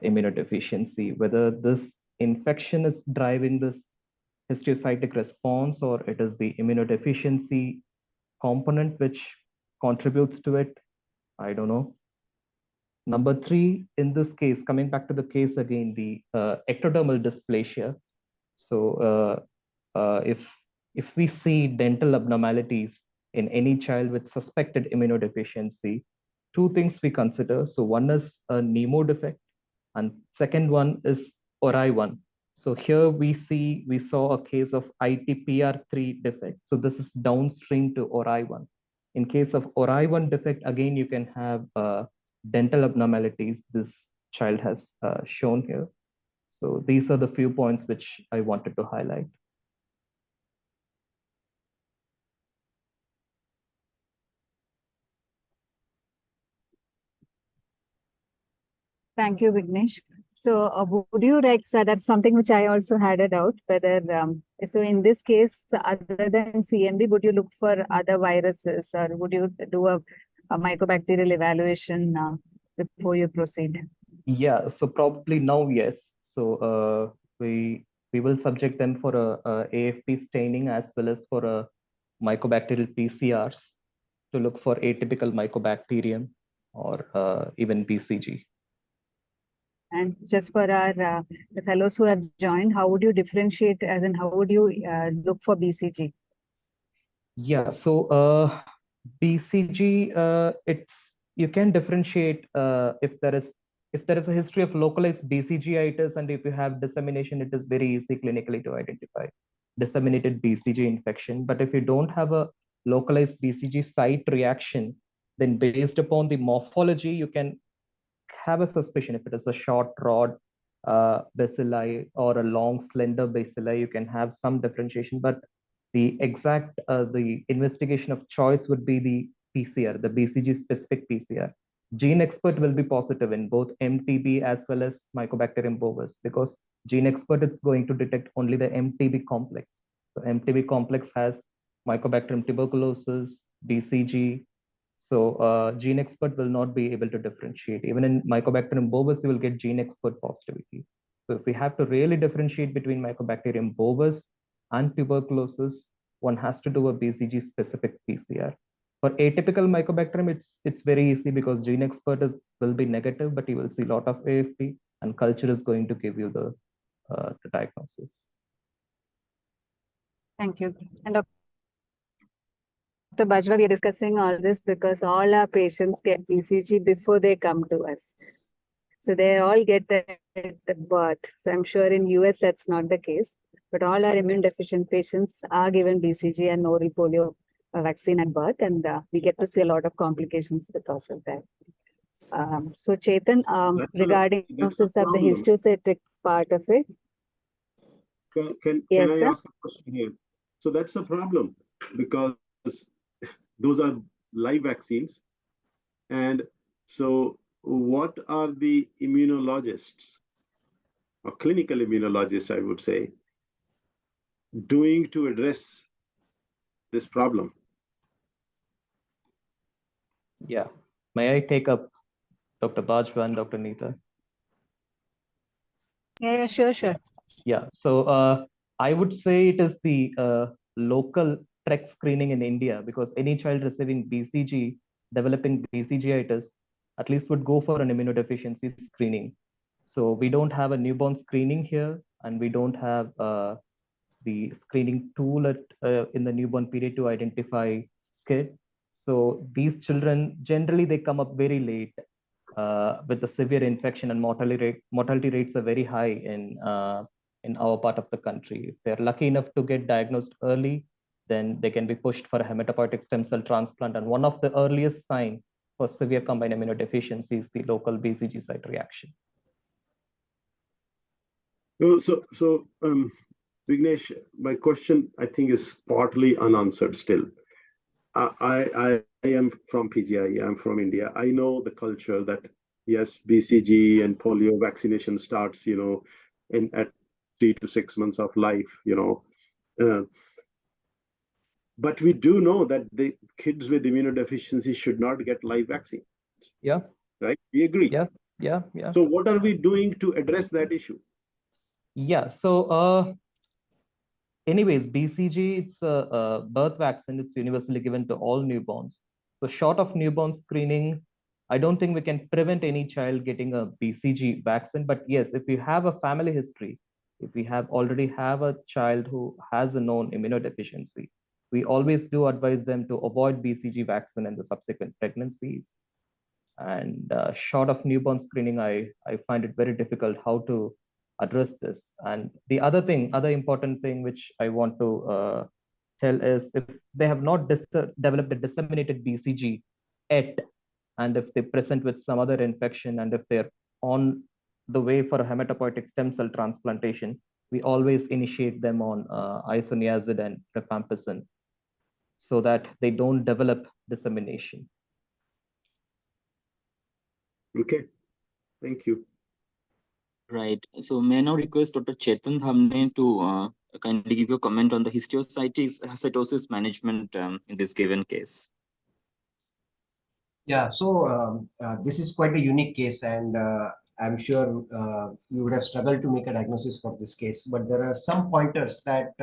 Speaker 5: immunodeficiency. Whether this infection is driving this histiocytic response or it is the immunodeficiency component which contributes to it, I don't know. Number three, in this case, coming back to the case again, the ectodermal dysplasia. So if we see dental abnormalities in any child with suspected immunodeficiency, two things we consider. So one is a Nemo defect, and second one is ORI1. So here we saw a case of ITPR3 defect. So this is downstream to ORI1. In case of ORI1 defect, again, you can have dental abnormalities this child has shown here. So these are the few points which I wanted to highlight.
Speaker 3: Thank you, Vignesh. So would you like, so that's something which I also had a doubt, whether, so in this case, other than CMV, would you look for other viruses or would you do a mycobacterial evaluation before you proceed?
Speaker 5: Yeah, so probably now, yes. So we will subject them for a AFP staining as well as for a mycobacterial PCRs to look for atypical mycobacterium or even BCG.
Speaker 3: And just for our the fellows who have joined, how would you differentiate, as in how would you look for BCG?
Speaker 5: Yeah, so BCG, you can differentiate if there is a history of localized BCGitis, and if you have dissemination, it is very easy clinically to identify disseminated BCG infection. But if you don't have a localized BCG site reaction, then based upon the morphology, you can have a suspicion if it is a short rod bacilli or a long slender bacilli, you can have some differentiation, but the exact the investigation of choice would be the PCR, the BCG specific PCR. Gene expert will be positive in both MTB as well as Mycobacterium bovis, because gene expert is going to detect only the MTB complex. So MTB complex has Mycobacterium tuberculosis, BCG. So gene expert will not be able to differentiate. Even in Mycobacterium bovis, you will get gene expert positivity. So if we have to really differentiate between Mycobacterium bovis and tuberculosis, one has to do a BCG specific PCR. For atypical Mycobacterium, it's very easy because gene expert will be negative, but you will see a lot of AFP, and culture is going to give you the diagnosis.
Speaker 3: Thank you. And Dr. Bajwa, we are discussing all this because all our patients get BCG before they come to us. So they all get it at birth. So I'm sure in US that's not the case, but all our immune deficient patients are given BCG and oral polio vaccine at birth, and we get to see a lot of complications because of that. So Chetan, regarding diagnosis of the histiocytic part of it.
Speaker 1: Can
Speaker 3: Yes,
Speaker 1: I
Speaker 3: sir?
Speaker 1: ask a question here? So that's a problem because those are live vaccines. And so what are the immunologists or clinical immunologists, I would say, doing to address this problem?
Speaker 5: Yeah. May I take up Dr. Bajwa and Dr. Neeta?
Speaker 3: Yeah, sure.
Speaker 5: Yeah, so I would say it is the local TREC screening in India, because any child receiving BCG, developing BCGitis, at least would go for an immunodeficiency screening. So we don't have a newborn screening here, and we don't have the screening tool in the newborn period to identify KID. So these children, generally they come up very late with the severe infection, and mortality rates are very high in our part of the country. If they're lucky enough to get diagnosed early, then they can be pushed for a hematopoietic stem cell transplant. And one of the earliest signs for severe combined immunodeficiency is the local BCG site reaction.
Speaker 1: So Vignesh, my question, I think, is partly unanswered still. I am from PGI, I'm from India. I know the culture that, yes, BCG and polio vaccination starts, at 3 to 6 months of life, but we do know that the kids with immunodeficiency should not get live vaccine.
Speaker 5: Yeah.
Speaker 1: Right? We agree.
Speaker 5: Yeah.
Speaker 1: So what are we doing to address that issue?
Speaker 5: Yeah, so anyways, BCG, it's a birth vaccine. It's universally given to all newborns. So short of newborn screening, I don't think we can prevent any child getting a BCG vaccine. But yes, if we have a family history, if we already have a child who has a known immunodeficiency, we always do advise them to avoid BCG vaccine in the subsequent pregnancies. And short of newborn screening, I find it very difficult how to address this. And the other important thing which I want to tell is, if they have not developed a disseminated BCG yet, and if they present with some other infection, and if they're on the way for a hematopoietic stem cell transplantation, we always initiate them on isoniazid and rifampicin so that they don't develop dissemination.
Speaker 1: Okay, thank you.
Speaker 2: Right. So may I now request Dr. Chetan Thamne to kindly give you a comment on the histiocytosis management in this given case.
Speaker 4: Yeah, so this is quite a unique case, and I'm sure you would have struggled to make a diagnosis for this case, but there are some pointers that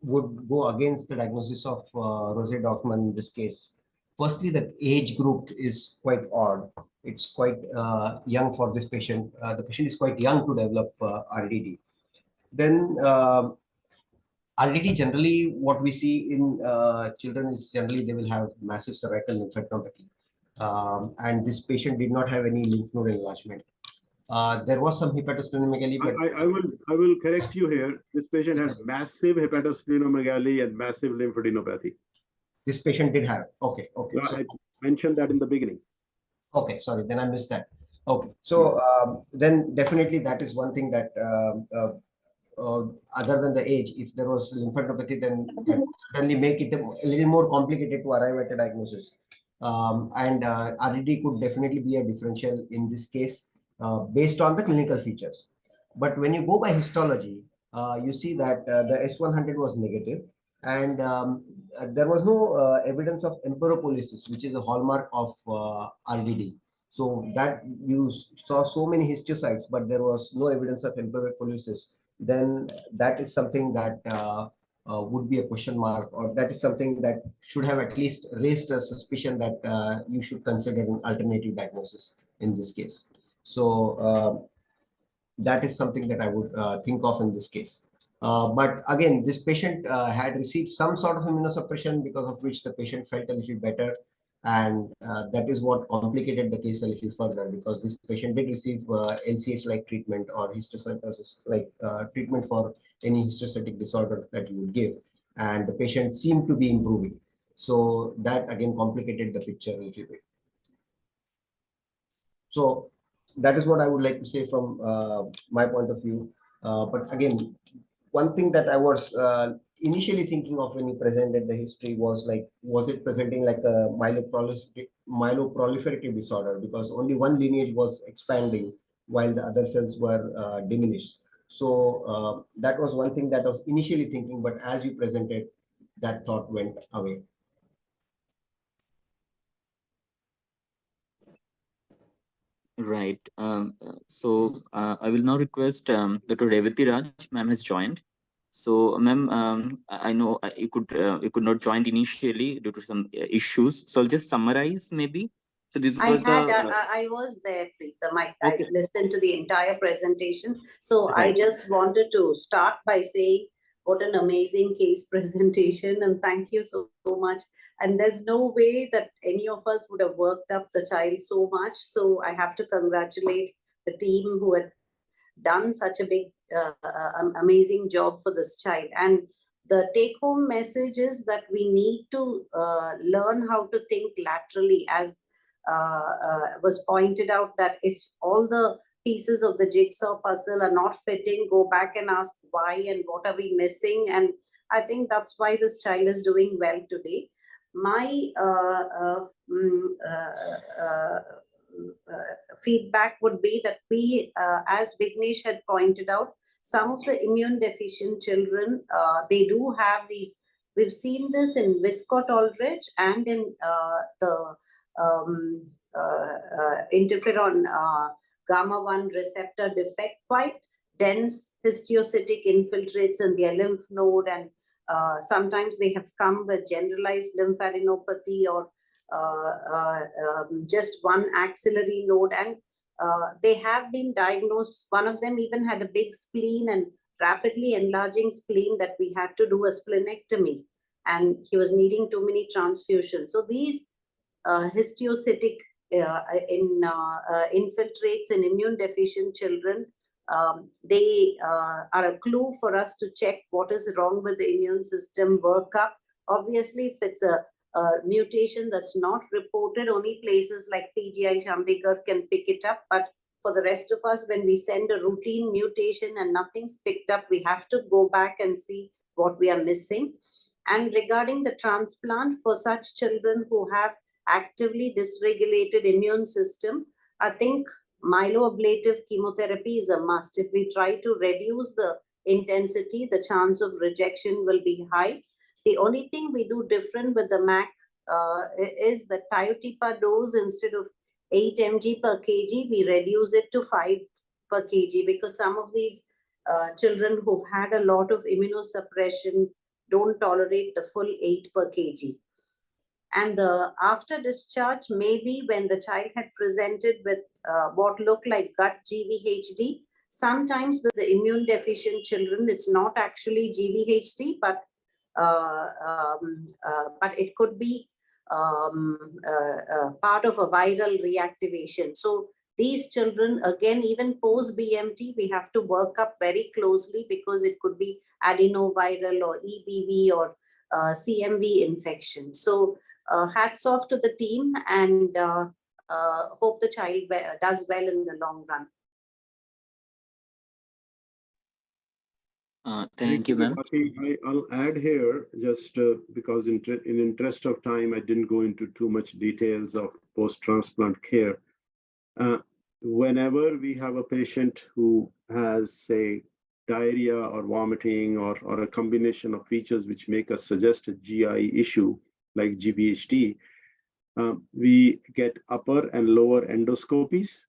Speaker 4: would go against the diagnosis of Rosé Dorfman in this case. Firstly, the age group is quite odd. It's quite young for this patient. The patient is quite young to develop RDD. Then RDD, generally what we see in children is generally they will have massive cervical lymphadenopathy. And this patient did not have any lymph node enlargement. There was some hepatosplenomegaly, but
Speaker 1: I will correct you here. This patient had massive hepatosplenomegaly and massive lymphadenopathy.
Speaker 4: This patient did have. Okay.
Speaker 1: No,
Speaker 4: So,
Speaker 1: I mentioned that in the beginning.
Speaker 4: okay, sorry, then I missed that. Okay, so then definitely that is one thing that other than the age, if there was lymphadenopathy, then that would certainly make it a little more complicated to arrive at a diagnosis. And RDD could definitely be a differential in this case based on the clinical features. But when you go by histology, you see that the S100 was negative, and there was no evidence of emperipolysis, which is a hallmark of RDD. So that you saw so many histiocytes, but there was no evidence of emperipolysis. Then that is something that would be a question mark, or that is something that should have at least raised a suspicion that you should consider an alternative diagnosis in this case. So that is something that I would think of in this case. But again, this patient had received some sort of immunosuppression, because of which the patient felt a little better. And that is what complicated the case a little further, because this patient did receive LCH-like treatment or histocytosis-like treatment for any histocytic disorder that you would give. And the patient seemed to be improving. So that again complicated the picture a little bit. So that is what I would like to say from my point of view. But again, one thing that I was initially thinking of when you presented the history was like, was it presenting like a myeloproliferative disorder? Because only one lineage was expanding while the other cells were diminished. So that was one thing that I was initially thinking, but as you presented, that thought went away.
Speaker 2: Right. I will now request Dr. Revati Raj, ma'am has joined. So, ma'am, I know you could not join initially due to some issues. So I'll just summarize maybe. So this was
Speaker 6: I was there, Preetham. I listened to the entire presentation. So
Speaker 2: Right.
Speaker 6: I just wanted to start by saying what an amazing case presentation, and thank you so much. And there's no way that any of us would have worked up the child so much. So I have to congratulate the team who had done such a big, amazing job for this child. And the take-home message is that we need to learn how to think laterally, as was pointed out, that if all the pieces of the jigsaw puzzle are not fitting, go back and ask why and what are we missing. And I think that's why this child is doing well today. My feedback would be that we, as Vignesh had pointed out, some of the immune deficient children, they do have these. We've seen this in Viscott Aldrich and in the interferon gamma 1 receptor defect, quite dense histiocytic infiltrates in their lymph node, and sometimes they have come with generalized lymphadenopathy or just one axillary node, and they have been diagnosed. One of them even had a big spleen and rapidly enlarging spleen that we had to do a splenectomy, and he was needing too many transfusions. So these histiocytic infiltrates in immune deficient children, they are a clue for us to check what is wrong with the immune system workup. Obviously, if it's a mutation that's not reported, only places like PGI Chandigarh can pick it up. But for the rest of us, when we send a routine mutation and nothing's picked up, we have to go back and see what we are missing. And regarding the transplant, for such children who have actively dysregulated immune system, I think myeloablative chemotherapy is a must. If we try to reduce the intensity, the chance of rejection will be high. The only thing we do different with the MAC is the Tiotepa dose. Instead of 8 mg per kg, we reduce it to 5 per kg, because some of these children who've had a lot of immunosuppression don't tolerate the full 8 per kg. And the after discharge, maybe when the child had presented with what looked like gut GVHD, sometimes with the immune deficient children, it's not actually GVHD, but it could be part of a viral reactivation. So these children, again, even post BMT, we have to work up very closely, because it could be adenoviral or EBV or CMV infection. So hats off to the team, and hope the child does well in the long run.
Speaker 2: Thank you, ma'am.
Speaker 1: I'll add here just because in interest of time, I didn't go into too much details of post-transplant care. Whenever we have a patient who has, say, diarrhea or vomiting or a combination of features which make us suggest a GI issue like GVHD, we get upper and lower endoscopies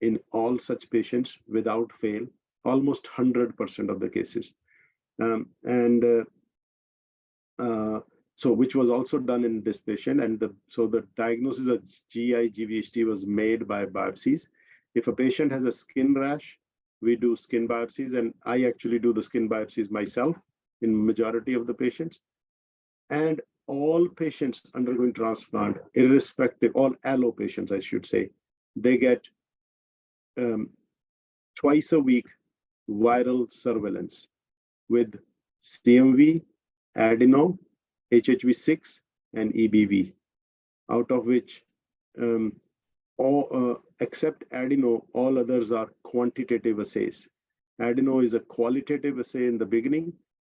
Speaker 1: in all such patients without fail, almost 100% of the cases. So which was also done in this patient. And so the diagnosis of GI GVHD was made by biopsies. If a patient has a skin rash, we do skin biopsies, and I actually do the skin biopsies myself in majority of the patients. And all patients undergoing transplant, irrespective, all allo patients, I should say, they get twice a week viral surveillance with CMV, adeno, HHV6, and EBV, out of which except adeno, all others are quantitative assays. Adeno is a qualitative assay in the beginning,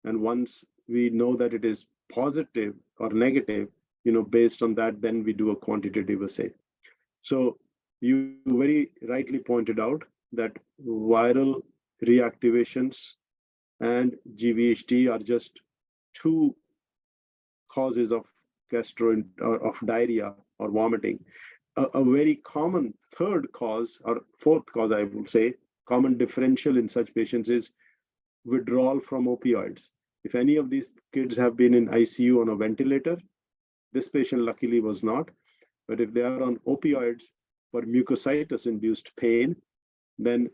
Speaker 1: and once we know that it is positive or negative, based on that, then we do a quantitative assay. So you very rightly pointed out that viral reactivations and GVHD are just two causes of of diarrhea or vomiting. A very common third cause or fourth cause, I would say, common differential in such patients is withdrawal from opioids. If any of these kids have been in ICU on a ventilator, this patient luckily was not. But if they are on opioids for mucositis-induced pain, then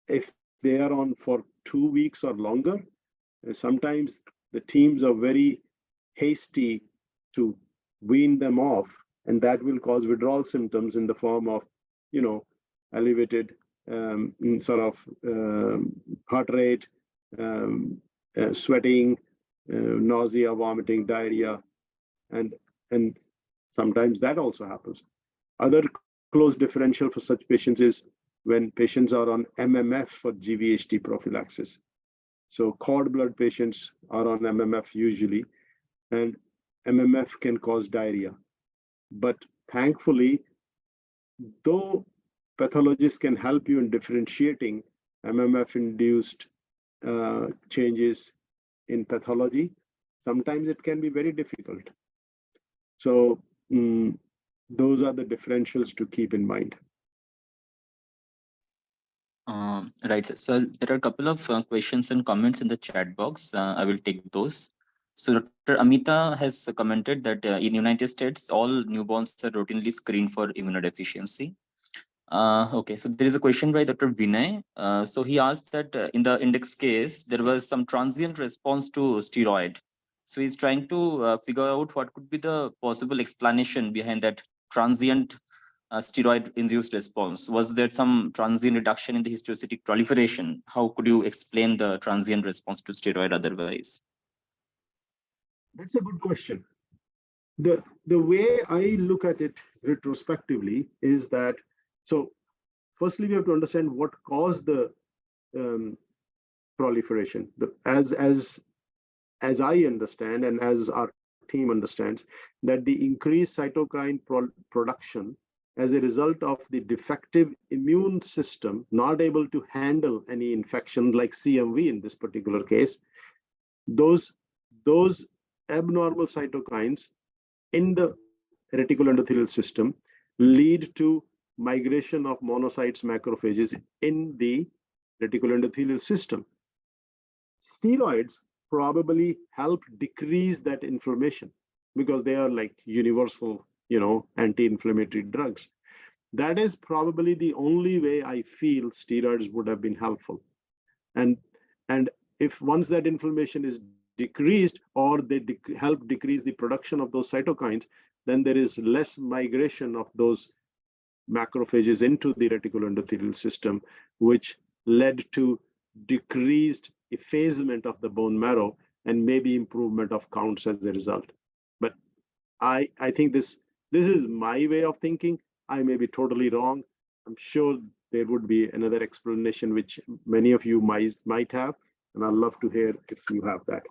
Speaker 1: if they are on for 2 weeks or longer, sometimes the teams are very hasty to wean them off, and that will cause withdrawal symptoms in the form of, elevated heart rate, sweating, nausea, vomiting, diarrhea, and sometimes that also happens. Other close differential for such patients is when patients are on MMF for GVHD prophylaxis. So cord blood patients are on MMF usually, and MMF can cause diarrhea. But thankfully, though pathologists can help you in differentiating MMF-induced changes in pathology, sometimes it can be very difficult. So those are the differentials to keep in mind.
Speaker 2: Right. So there are a couple of questions and comments in the chat box. I will take those. So Dr. Amita has commented that in United States, all newborns are routinely screened for immunodeficiency. Okay, so there is a question by Dr. Vinay. So he asked that in the index case, there was some transient response to steroid. So he's trying to figure out what could be the possible explanation behind that transient steroid-induced response. Was there some transient reduction in the histiocytic proliferation? How could you explain the transient response to steroid otherwise?
Speaker 1: That's a good question. The way I look at it retrospectively is that, so firstly, we have to understand what caused the proliferation. As I understand, and as our team understands, that the increased cytokine production as a result of the defective immune system not able to handle any infection like CMV in this particular case, those abnormal cytokines in the reticuloendothelial system lead to migration of monocytes, macrophages in the reticuloendothelial system. Steroids probably help decrease that inflammation because they are like universal, anti-inflammatory drugs. That is probably the only way I feel steroids would have been helpful. And if once that inflammation is decreased, or they help decrease the production of those cytokines, then there is less migration of those macrophages into the reticuloendothelial system, which led to decreased effacement of the bone marrow and maybe improvement of counts as a result. But I think this This is my way of thinking. I may be totally wrong. I'm sure there would be another explanation which many of you might have, and I'd love to hear if you have that.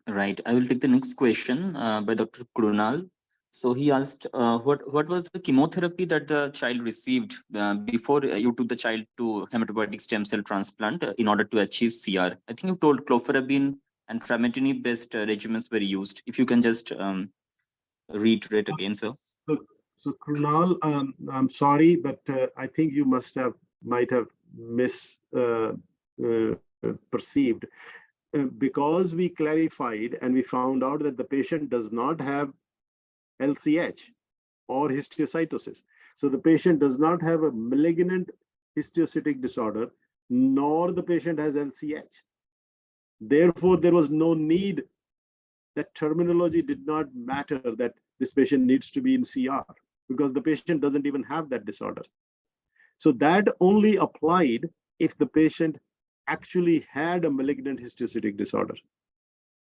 Speaker 2: Right. I will take the next question by Dr. Krunal. So he asked, what was the chemotherapy that the child received before you took the child to hematopoietic stem cell transplant in order to achieve CR? I think you told clofarabine and trametinib-based regimens were used. If you can just reiterate again, sir.
Speaker 1: So Krunal, I'm sorry, but I think you might have perceived. Because we clarified and we found out that the patient does not have LCH or histiocytosis. So the patient does not have a malignant histiocytic disorder, nor the patient has LCH. Therefore, there was no need. That terminology did not matter that this patient needs to be in CR because the patient doesn't even have that disorder. So that only applied if the patient actually had a malignant histiocytic disorder.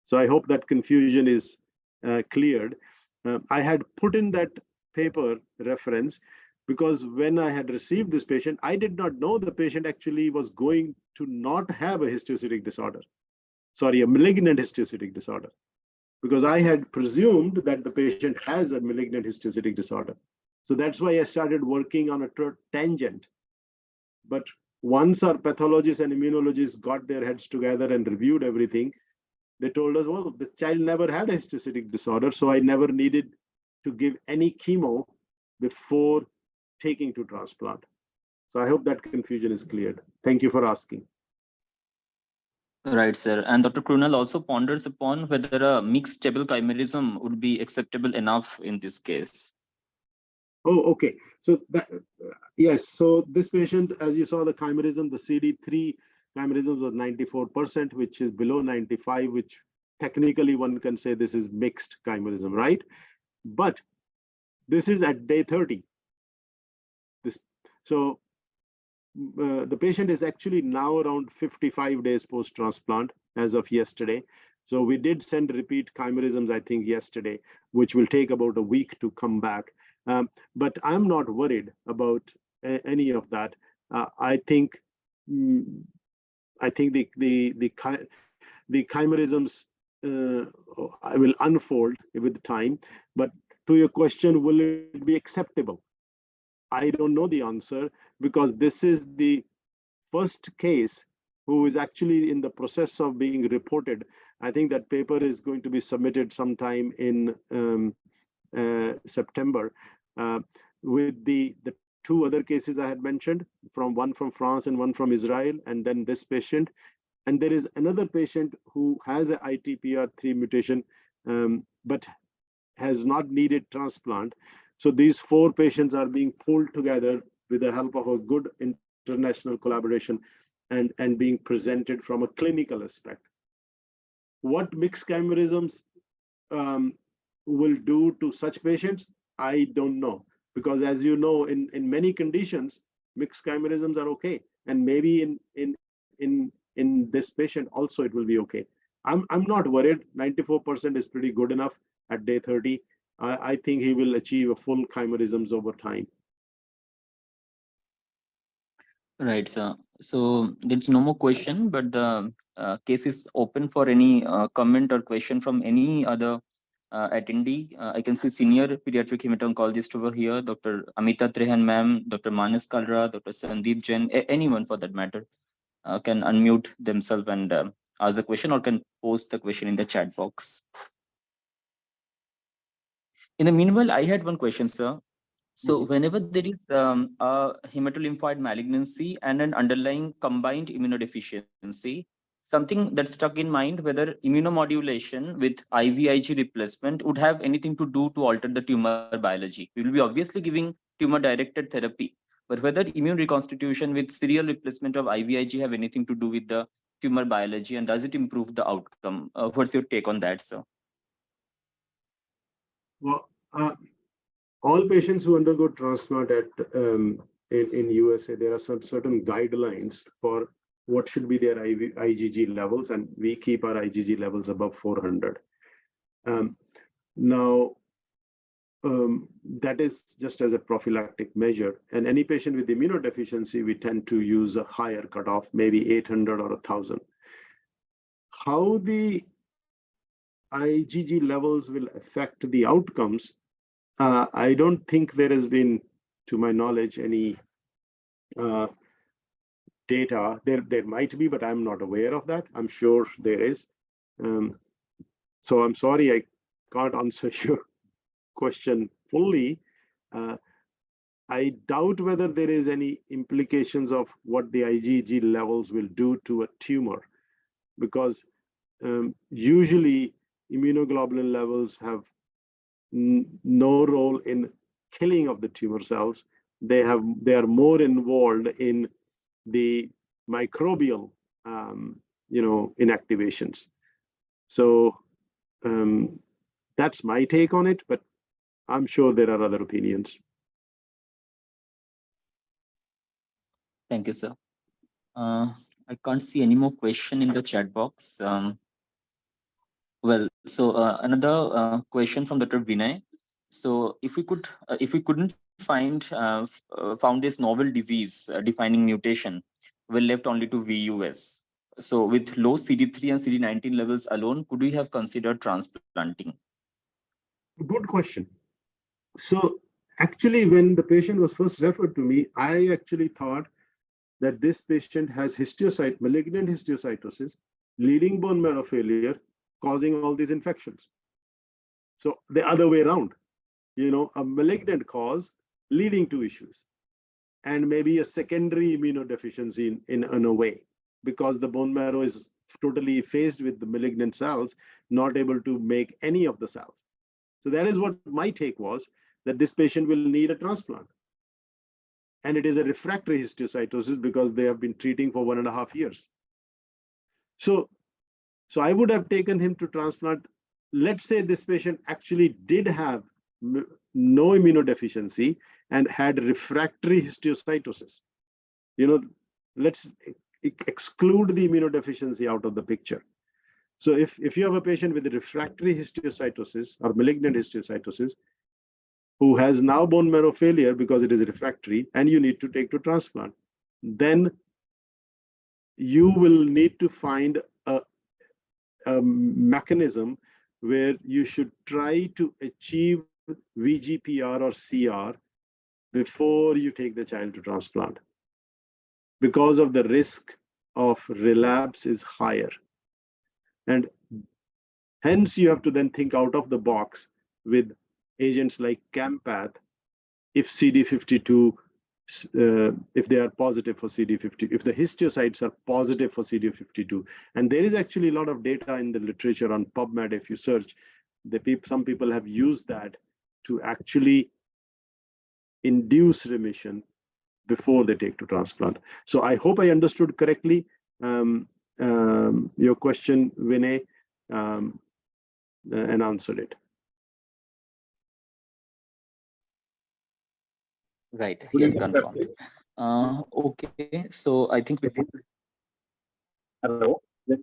Speaker 1: So I hope that confusion is cleared. I had put in that paper reference because when I had received this patient, I did not know the patient actually was going to not have a histiocytic disorder. Sorry, a malignant histiocytic disorder. Because I had presumed that the patient has a malignant histiocytic disorder. So that's why I started working on a tangent. But once our pathologists and immunologists got their heads together and reviewed everything, they told us, well, the child never had a histiocytic disorder, so I never needed to give any chemo before taking to transplant. So I hope that confusion is cleared. Thank you for asking.
Speaker 2: Right, sir. And Dr. Krunal also ponders upon whether a mixed stable chimerism would be acceptable enough in this case.
Speaker 1: Oh, okay. So that, yes. So this patient, as you saw, the chimerism, the CD3 chimerism was 94%, which is below 95, which technically one can say this is mixed chimerism, right? But this is at day 30. So the patient is actually now around 55 days post-transplant as of yesterday. So we did send repeat chimerisms, I think, yesterday, which will take about a week to come back. But I'm not worried about any of that. I think the chimerisms will unfold with time. But to your question, will it be acceptable? I don't know the answer because this is the first case who is actually in the process of being reported. I think that paper is going to be submitted sometime in September with the two other cases I had mentioned, one from France and one from Israel, and then this patient. And there is another patient who has an ITPR3 mutation, but has not needed transplant. So these four patients are being pulled together with the help of a good international collaboration and being presented from a clinical aspect. What mixed chimerisms will do to such patients, I don't know. Because as you know, in many conditions, mixed chimerisms are okay. And maybe in this patient also it will be okay. I'm not worried. 94% is pretty good enough at day 30. I think he will achieve a full chimerisms over time.
Speaker 2: Right, sir. So there's no more question, but the case is open for any comment or question from any other attendee. I can see senior pediatric hemato-oncologist over here, Dr. Amita Trehan ma'am, Dr. Manas Kalra, Dr. Sandeep Jain, anyone for that matter can unmute themselves and ask the question or can post the question in the chat box. In the meanwhile, I had one question, sir. So whenever there is a hematolymphoid malignancy and an underlying combined immunodeficiency, something that stuck in mind whether immunomodulation with IVIG replacement would have anything to do to alter the tumor biology. We will be obviously giving tumor-directed therapy, but whether immune reconstitution with serial replacement of IVIG have anything to do with the tumor biology and does it improve the outcome? What's your take on that, sir?
Speaker 1: Well, all patients who undergo transplant in USA, there are some certain guidelines for what should be their IgG levels, and we keep our IgG levels above 400. Now, that is just as a prophylactic measure. And any patient with immunodeficiency, we tend to use a higher cutoff, maybe 800 or 1,000. How the IgG levels will affect the outcomes, I don't think there has been, to my knowledge, any data. There might be, but I'm not aware of that. I'm sure there is. So I'm sorry I can't answer your question fully. I doubt whether there is any implications of what the IgG levels will do to a tumor, because usually immunoglobulin levels have no role in killing of the tumor cells. They are more involved in the microbial inactivations. So that's my take on it, but I'm sure there are other opinions.
Speaker 2: Thank you, sir. I can't see any more question in the chat box. Well, so another question from Dr. Vinay. So if we couldn't found this novel disease defining mutation, we're left only to VUS. So with low CD3 and CD19 levels alone, could we have considered transplanting?
Speaker 1: Good question. So actually, when the patient was first referred to me, I actually thought that this patient has malignant histiocytosis, leading bone marrow failure, causing all these infections. So the other way around, a malignant cause leading to issues, and maybe a secondary immunodeficiency in a way, because the bone marrow is totally effaced with the malignant cells, not able to make any of the cells. So that is what my take was, that this patient will need a transplant. And it is a refractory histiocytosis because they have been treating for 1.5 years. So I would have taken him to transplant. Let's say this patient actually did have no immunodeficiency and had refractory histiocytosis. Let's exclude the immunodeficiency out of the picture. So if you have a patient with refractory histiocytosis or malignant histiocytosis, who has now bone marrow failure because it is refractory, and you need to take to transplant, then you will need to find a mechanism where you should try to achieve VGPR or CR before you take the child to transplant, because of the risk of relapse is higher. And hence you have to then think out of the box with agents like Campath, if CD52, if they are positive for CD50, if the histiocytes are positive for CD52. And there is actually a lot of data in the literature on PubMed. If you search, some people have used that to actually induce remission before they take to transplant. So I hope I understood correctly your question, Vinay, and answered it.
Speaker 2: Right. Yes, confirmed. Okay. So I think we did.
Speaker 7: Hello. Yes.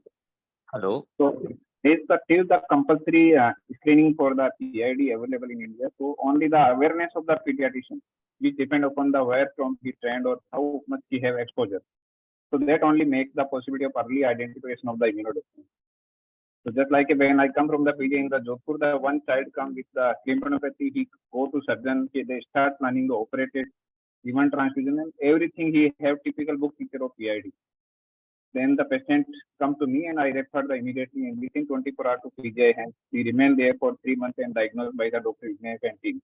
Speaker 2: Hello.
Speaker 7: So is the compulsory screening for the PID available in India? So only the awareness of the pediatrician, which depend upon the where from he trained or how much he have exposure. So that only makes the possibility of early identification of the immunodeficiency. So just like when I come from the PG in the Jodhpur, the one child come with the lymphadenopathy, he go to surgeon, they start planning to operate it, even transfusion and everything. He have typical book picture of PID. Then the patient come to me and I refer the immediately and within 24 hours to PGI, and we remain there for 3 months and diagnosed by the Dr. Vignesh and team.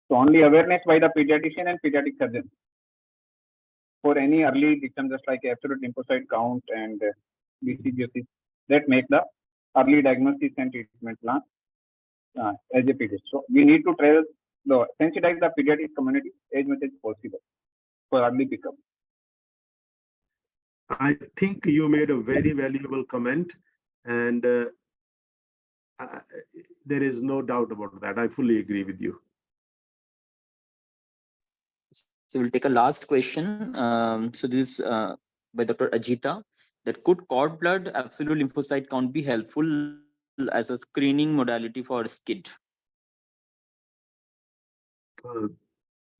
Speaker 7: So only awareness by the pediatrician and pediatric surgeon for any early detection, just like absolute lymphocyte count and BCG, that make the early diagnosis and treatment plan as a pediatrician. So we need to sensitize the pediatric community as much as possible for early pickup.
Speaker 1: I think you made a very valuable comment, and there is no doubt about that. I fully agree with you.
Speaker 2: So we'll take a last question. So this is by Dr. Ajita, that could cord blood absolute lymphocyte count be helpful as a screening modality for SCID?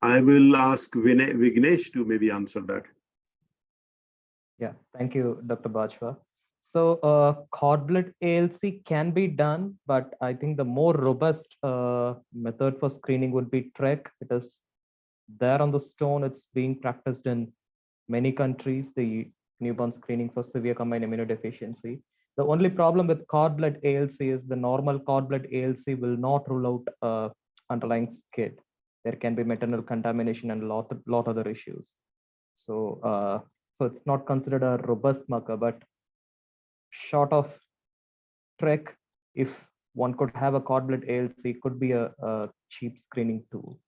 Speaker 1: I will ask Vignesh to maybe answer that.
Speaker 5: Yeah, thank you, Dr. Bajwa. So cord blood ALC can be done, but I think the more robust method for screening would be TREC. It is there on the stone. It's being practiced in many countries, the newborn screening for severe combined immunodeficiency. The only problem with cord blood ALC is the normal cord blood ALC will not rule out underlying SCID. There can be maternal contamination and a lot other issues. So it's not considered a robust marker, but short of TREC, if one could have a cord blood ALC, it could be a cheap screening tool.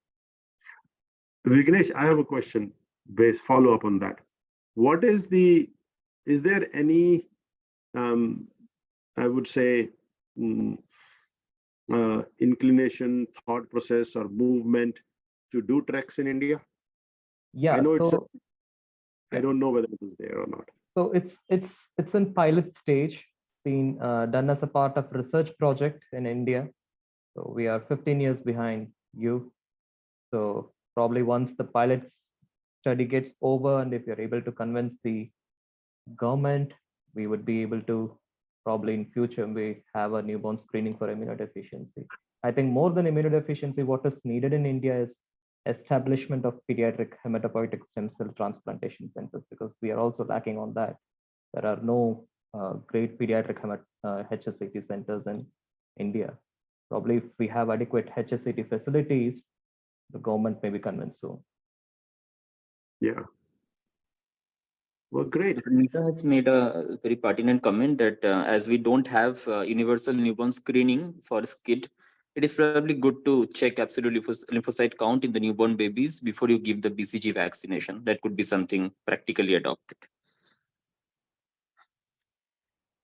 Speaker 1: Vignesh, I have a question based follow up on that. What is there any, I would say, inclination, thought process, or movement to do TRECs in India?
Speaker 5: Yeah,
Speaker 1: I know I don't know whether it is there or not.
Speaker 5: So it's in pilot stage, being done as a part of research project in India. So we are 15 years behind you. So probably once the pilot study gets over, and if you're able to convince the government, we would be able to probably in future we have a newborn screening for immunodeficiency. I think more than immunodeficiency, what is needed in India is establishment of pediatric hematopoietic stem cell transplantation centers, because we are also lacking on that. There are no great pediatric HSCT centers in India. Probably if we have adequate HSCT facilities, the government may be convinced soon.
Speaker 1: Yeah. Well, great.
Speaker 2: Nita has made a very pertinent comment that as we don't have universal newborn screening for SCID, it is probably good to check absolute lymphocyte count in the newborn babies before you give the BCG vaccination. That could be something practically adopted.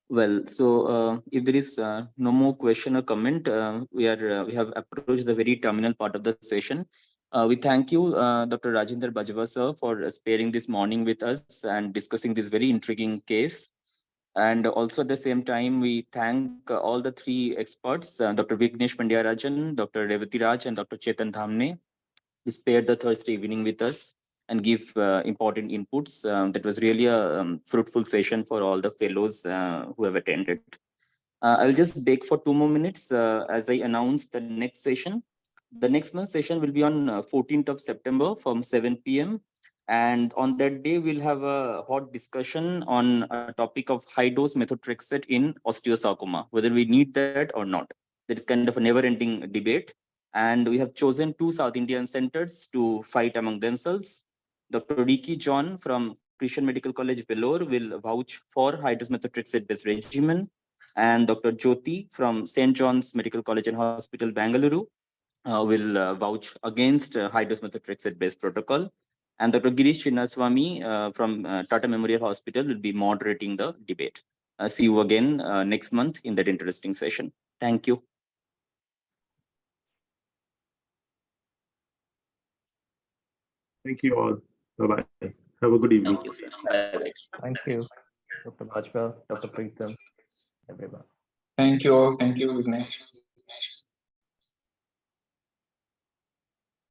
Speaker 2: Well, so if there is no more question or comment, we have approached the very terminal part of the session. We thank you, Dr. Rajendra Bajwa, sir, for sparing this morning with us and discussing this very intriguing case. And also at the same time, we thank all the three experts, Dr. Vignesh Pandyarajan, Dr. Revati Raj, and Dr. Chetan Dhamne, who spared the Thursday evening with us and give important inputs. That was really a fruitful session for all the fellows who have attended. I'll just beg for 2 more minutes as I announce the next session. The next month session will be on 14th of September from 7 p.m. And on that day, we'll have a hot discussion on a topic of high-dose methotrexate in osteosarcoma, whether we need that or not. That is kind of a never-ending debate. And we have chosen 2 South Indian centers to fight among themselves. Dr. Ricky John from Christian Medical College, Vellore, will vouch for high-dose methotrexate-based regimen. And Dr. Jyoti from St. John's Medical College and Hospital, Bangalore, will vouch against high-dose methotrexate-based protocol. And Dr. Girish Chinnaswamy from Tata Memorial Hospital will be moderating the debate. See you again next month in that interesting session. Thank you.
Speaker 1: Thank you all. Bye-bye. Have a good evening.
Speaker 2: Thank you, sir. Bye-bye.
Speaker 5: Thank you, Dr. Bajwa, Dr. Preetham, everyone.
Speaker 8: Thank you all. Thank you, Vignesh.